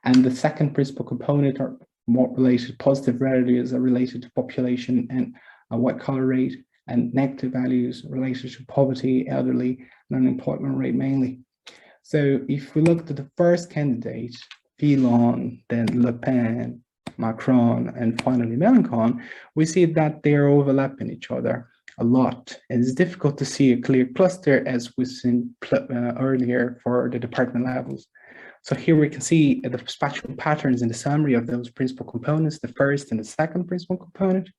And the second principal component are more related, positive values are related to population and white collar rate. and negative values related to poverty, elderly, and unemployment rate mainly. So if we look at the first candidate, Fillon, then Le Pen, Macron, and finally Mélenchon, we see that they are overlapping each other a lot. And it's difficult to see a clear cluster as we've seen earlier for the department levels. So here we can see the spatial patterns in the summary of those principal components, the first and the second principal component.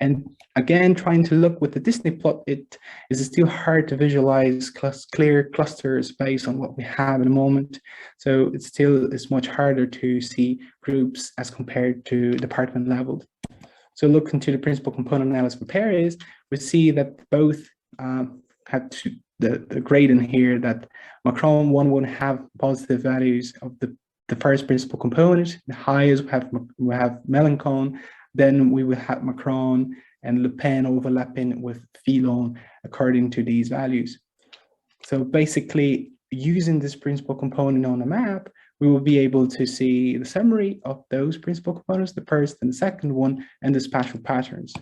And again, trying to look with the Disney plot, it is still hard to visualize clear clusters based on what we have at the moment. So it's much harder to see groups as compared to department level. So looking to the principal component analysis for Paris, we see that both have the grading here that Macron would have positive values of the first principal component. The highest we have Mélenchon, then we will have Macron and Le Pen overlapping with Fillon according to these values. So basically, using this principal component on a map, we will be able to see the summary of those principal components, the first and the second one, and the spatial patterns.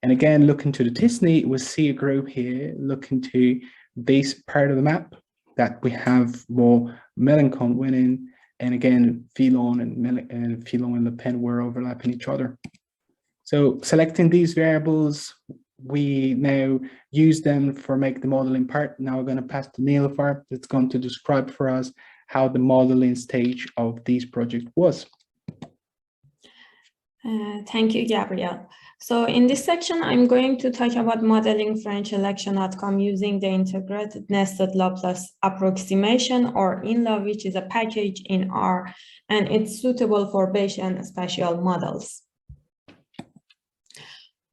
And again, looking to the Disney, we'll see a group here looking to this part of the map that we have more Mélenchon winning, and again, Fillon and Le Pen were overlapping each other. So selecting these variables, we now use them for make the modeling part. Now we're going to pass to Niloufar that's going to describe for us how the modeling stage of this project was. Thank you, Gabriel. So in this section, I'm going to talk about modeling French election outcome using the integrated nested Laplace approximation, or INLA, which is a package in R, and it's suitable for Bayesian spatial models.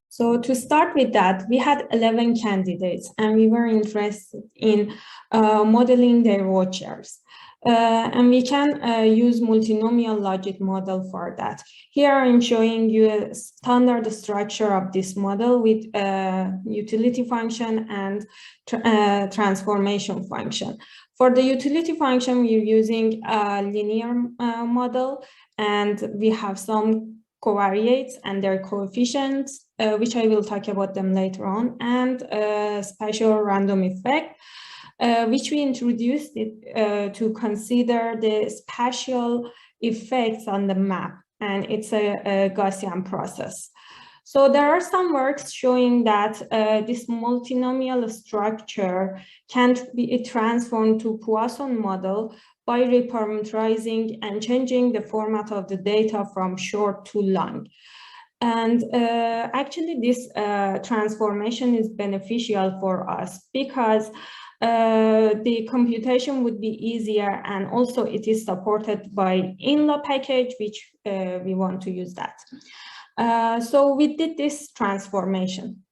So to start with that, we had 11 candidates and we were interested in modeling their vouchers. And we can use multinomial logic model for that. Here I'm showing you a standard structure of this model with utility function and transformation function. For the utility function, we're using a linear model, and we have some covariates and their coefficients, which I will talk about them later on, and spatial random effect, which we introduced it, to consider the spatial effects on the map, and it's a Gaussian process. So there are some works showing that this multinomial structure can be transformed to Poisson model by reparameterizing and changing the format of the data from short to long. And actually this transformation is beneficial for us because the computation would be easier, and also it is supported by INLA package, which we want to use that. So we did this transformation.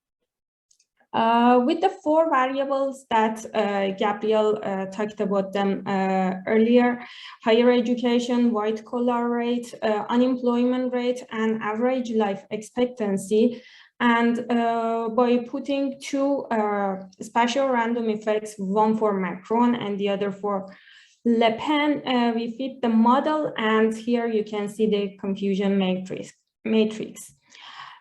With the four variables that Gabriel talked about them earlier: higher education, white collar rate, unemployment rate, and average life expectancy. And by putting two spatial random effects, one for Macron and the other for Le Pen, we fit the model, and here you can see the confusion matrix.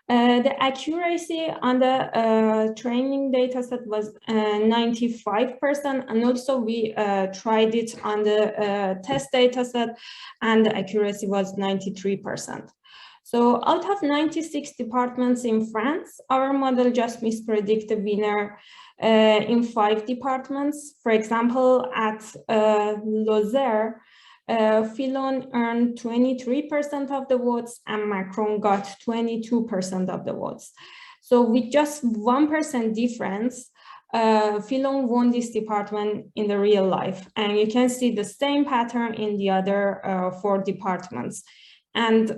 The accuracy on the training data set was 95%, and also we tried it on the test data set, and the accuracy was 93%. So out of 96 departments in France, our model just mispredict the winner in 5 departments. For example, at Lozère, Fillon earned 23% of the votes and Macron got 22% of the votes. So with just 1% difference, Fillon won this department in the real life. And you can see the same pattern in the other 4 departments. And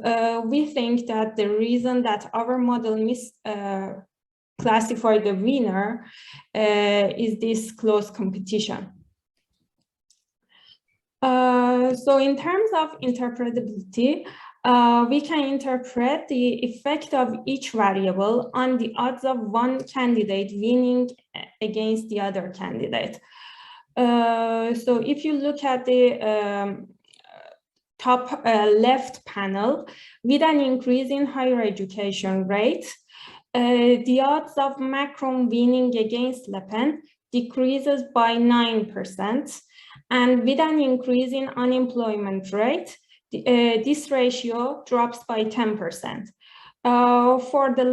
we think that the reason that our model misclassified the winner is this close competition. So in terms of interpretability, we can interpret the effect of each variable on the odds of one candidate winning against the other candidate. So if you look at the top left panel, with an increase in higher education rate, the odds of Macron winning against Le Pen decreases by 9%, and with an increase in unemployment rate, this ratio drops by 10%. For the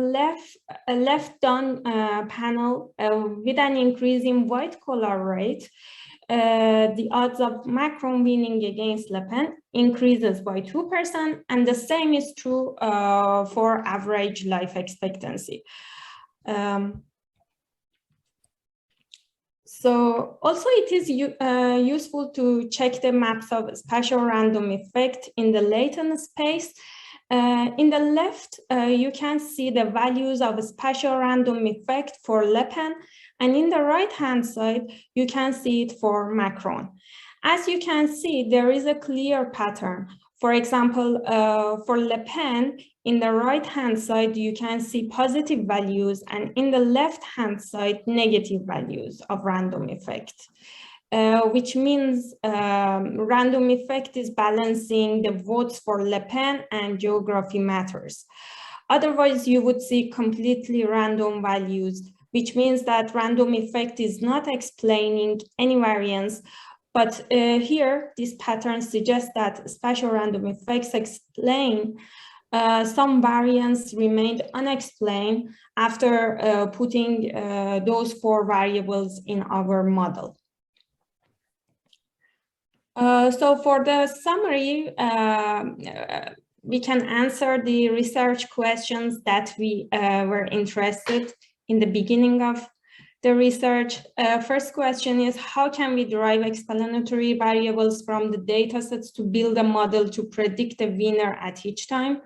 left-down panel, with an increase in white-collar rate, the odds of Macron winning against Le Pen increases by 2%, and the same is true for average life expectancy. So also it is useful to check the maps of spatial random effect in the latent space. In the left, you can see the values of a spatial random effect for Le Pen, and in the right-hand side, you can see it for Macron. As you can see, there is a clear pattern. For example, for Le Pen, in the right-hand side, you can see positive values, and in the left-hand side, negative values of random effect. Which means random effect is balancing the votes for Le Pen and geography matters. Otherwise, you would see completely random values, which means that random effect is not explaining any variance. But here, this pattern suggests that spatial random effects explain some variance remained unexplained after putting those 4 variables in our model. So for the summary, we can answer the research questions that we were interested in the beginning of the research. First question is, how can we derive explanatory variables from the datasets to build a model to predict a winner at each time?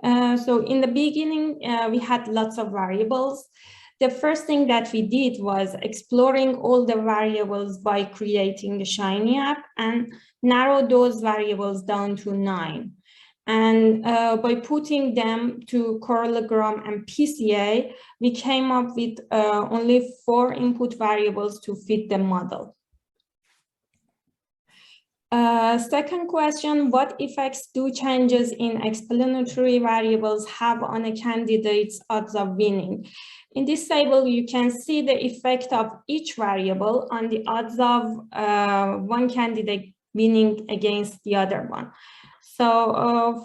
So in the beginning, we had lots of variables. The first thing that we did was exploring all the variables by creating the Shiny app and narrow those variables down to 9. And by putting them to Corellogram and PCA, we came up with only 4 input variables to fit the model. Second question, what effects do changes in explanatory variables have on a candidate's odds of winning? In this table, you can see the effect of each variable on the odds of one candidate winning against the other one. So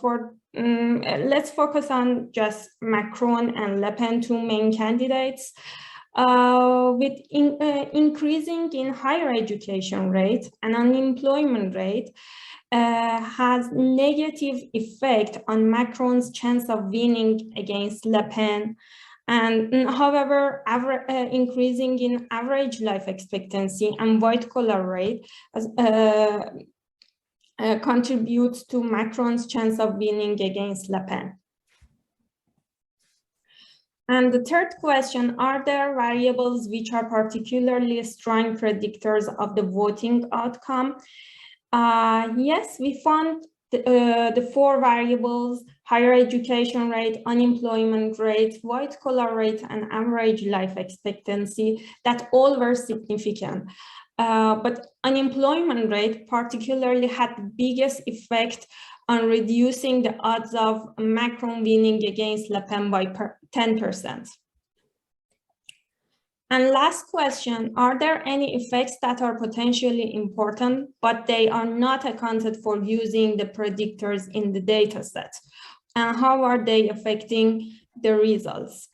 let's focus on just Macron and Le Pen, 2 main candidates. With increasing in higher education rate and unemployment rate has negative effect on Macron's chance of winning against Le Pen. And however, increasing in average life expectancy and white-collar rate contributes to Macron's chance of winning against Le Pen. And the third question, are there variables which are particularly strong predictors of the voting outcome? Yes, we found the 4 variables: higher education rate, unemployment rate, white-collar rate, and average life expectancy, that all were significant. But unemployment rate particularly had the biggest effect on reducing the odds of Macron winning against Le Pen by 10%. And last question, are there any effects that are potentially important, but they are not accounted for using the predictors in the data set? And how are they affecting the results?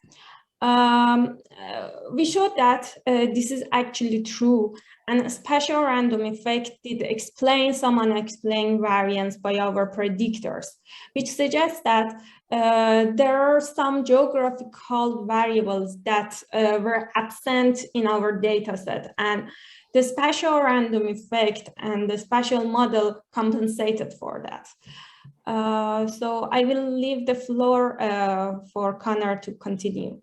We showed that this is actually true, and a spatial random effect did explain some unexplained variance by our predictors, which suggests that there are some geographical variables that were absent in our data set, and the spatial random effect and the spatial model compensated for that. So I will leave the floor for Connor to continue.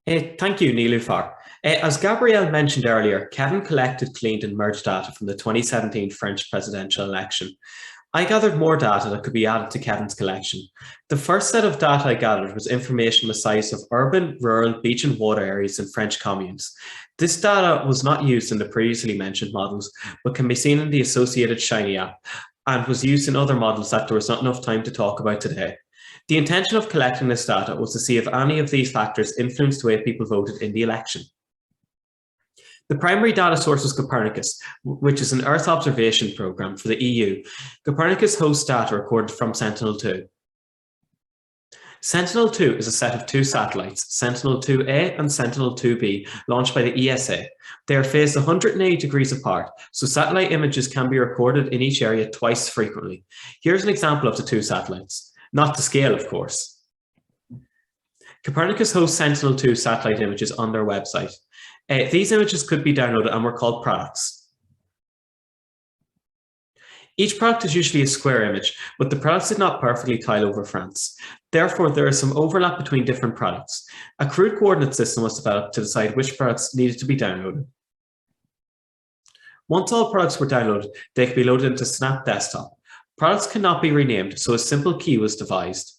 Thank you, Niloufar. As Gabrielle mentioned earlier, Kevin collected, cleaned and merged data from the 2017 French presidential election. I gathered more data that could be added to Kevin's collection. The first set of data I gathered was information on the size of urban, rural, beach and water areas in French communes. This data was not used in the previously mentioned models, but can be seen in the associated Shiny app and was used in other models that there was not enough time to talk about today. The intention of collecting this data was to see if any of these factors influenced the way people voted in the election. The primary data source was Copernicus, which is an Earth observation program for the EU. Copernicus hosts data recorded from Sentinel-2. Sentinel-2 is a set of 2 satellites, Sentinel-2A and Sentinel-2B, launched by the ESA. They are phased 180 degrees apart, so satellite images can be recorded in each area twice frequently. Here's an example of the 2 satellites, not to scale, of course. Copernicus hosts Sentinel-2 satellite images on their website. These images could be downloaded and were called products. Each product is usually a square image, but the products did not perfectly tile over France. Therefore, there is some overlap between different products. A crude coordinate system was developed to decide which products needed to be downloaded. Once all products were downloaded, they could be loaded into Snap Desktop. Products cannot be renamed, so a simple key was devised.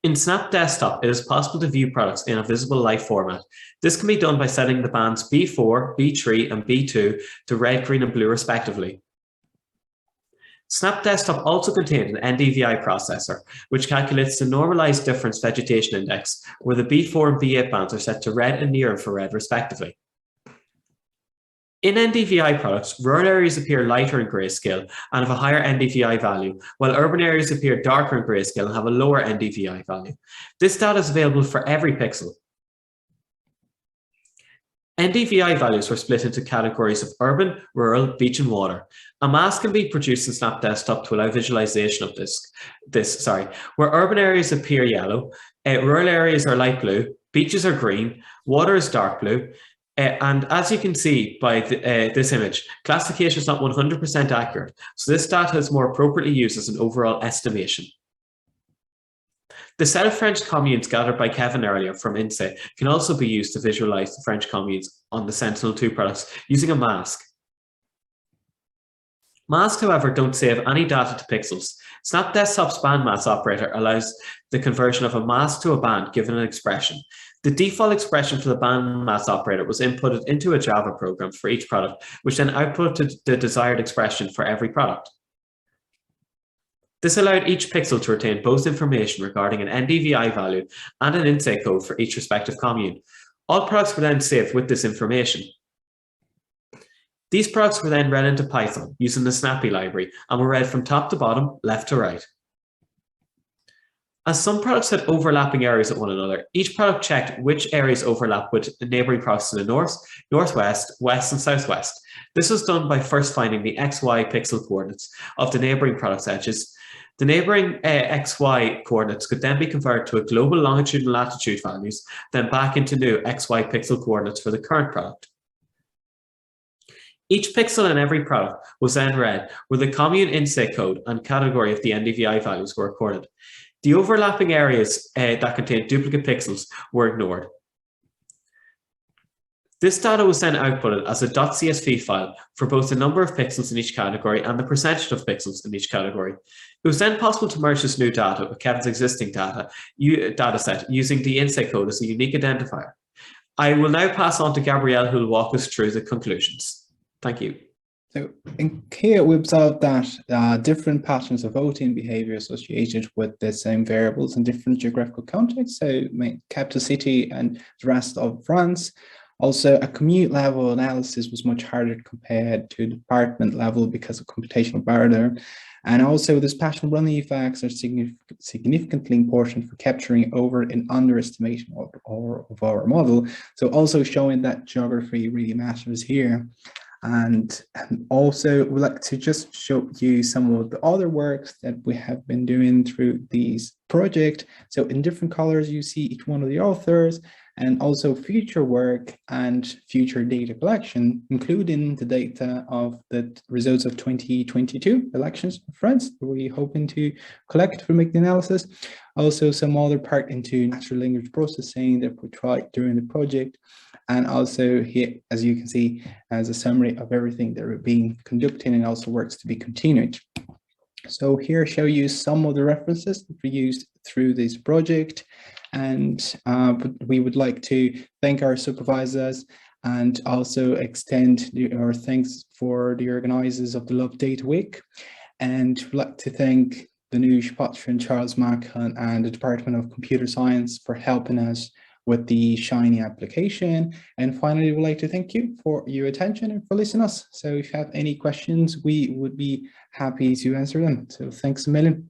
In Snap Desktop, it is possible to view products in a visible light format. This can be done by setting the bands B4, B3, and B2 to red, green, and blue respectively. Snap Desktop also contained an NDVI processor, which calculates the normalized difference vegetation index, where the B4 and B8 bands are set to red and near infrared respectively. In NDVI products, rural areas appear lighter in grayscale and have a higher NDVI value, while urban areas appear darker in grayscale and have a lower NDVI value. This data is available for every pixel. NDVI values were split into categories of urban, rural, beach, and water. A mask can be produced in Snap Desktop to allow visualization of this, where urban areas appear yellow, rural areas are light blue, beaches are green, water is dark blue, and as you can see by this image, classification is not 100% accurate, so this data is more appropriately used as an overall estimation. The set of French communes gathered by Kevin earlier from INSEE can also be used to visualize the French communes on the Sentinel-2 products using a mask. Masks, however, don't save any data to pixels. Snap Desktop's bandmass operator allows the conversion of a mask to a band given an expression. The default expression for the bandmass operator was inputted into a Java program for each product, which then outputted the desired expression for every product. This allowed each pixel to retain both information regarding an NDVI value and an INSEE code for each respective commune. All products were then saved with this information. These products were then read into Python using the Snappy library and were read from top to bottom, left to right. As some products had overlapping areas of one another, each product checked which areas overlap with the neighboring products to the north, northwest, west, and southwest. This was done by first finding the XY pixel coordinates of the neighboring product's edges. The neighboring XY coordinates could then be converted to a global longitude and latitude values, then back into new XY pixel coordinates for the current product. Each pixel in every product was then read, where the commune INSEE code and category of the NDVI values were recorded. The overlapping areas that contained duplicate pixels were ignored. This data was then outputted as a .csv file for both the number of pixels in each category and the percentage of pixels in each category. It was then possible to merge this new data with Kevin's existing dataset using the INSEE code as a unique identifier. I will now pass on to Gabrielle, who will walk us through the conclusions. Thank you. So in here, we observed that different patterns of voting behavior associated with the same variables in different geographical contexts, so capital city and the rest of France. Also, a commute level analysis was much harder compared to department level because of computational barrier. And also, the spatial running effects are significantly important for capturing over and underestimation of our model. So also showing that geography really matters here. And also, we'd like to just show you some of the other works that we have been doing through these project. So in different colors, you see each one of the authors, and also future work and future data collection, including the data of the results of 2022 elections in France that we're hoping to collect for make the analysis. Also some other part into natural language processing that we tried during the project. And also here, as you can see, as a summary of everything that we're being conducting and also works to be continued. So here I show you some of the references that we used through this project. And we would like to thank our supervisors and also extend our thanks for the organizers of the Love Data Week. And we'd like to thank Danush, Patron, Charles Macon, and the Department of Computer Science for helping us with the Shiny application. And finally, we'd like to thank you for your attention and for listening to us. So if you have any questions, we would be happy to answer them. So thanks a million.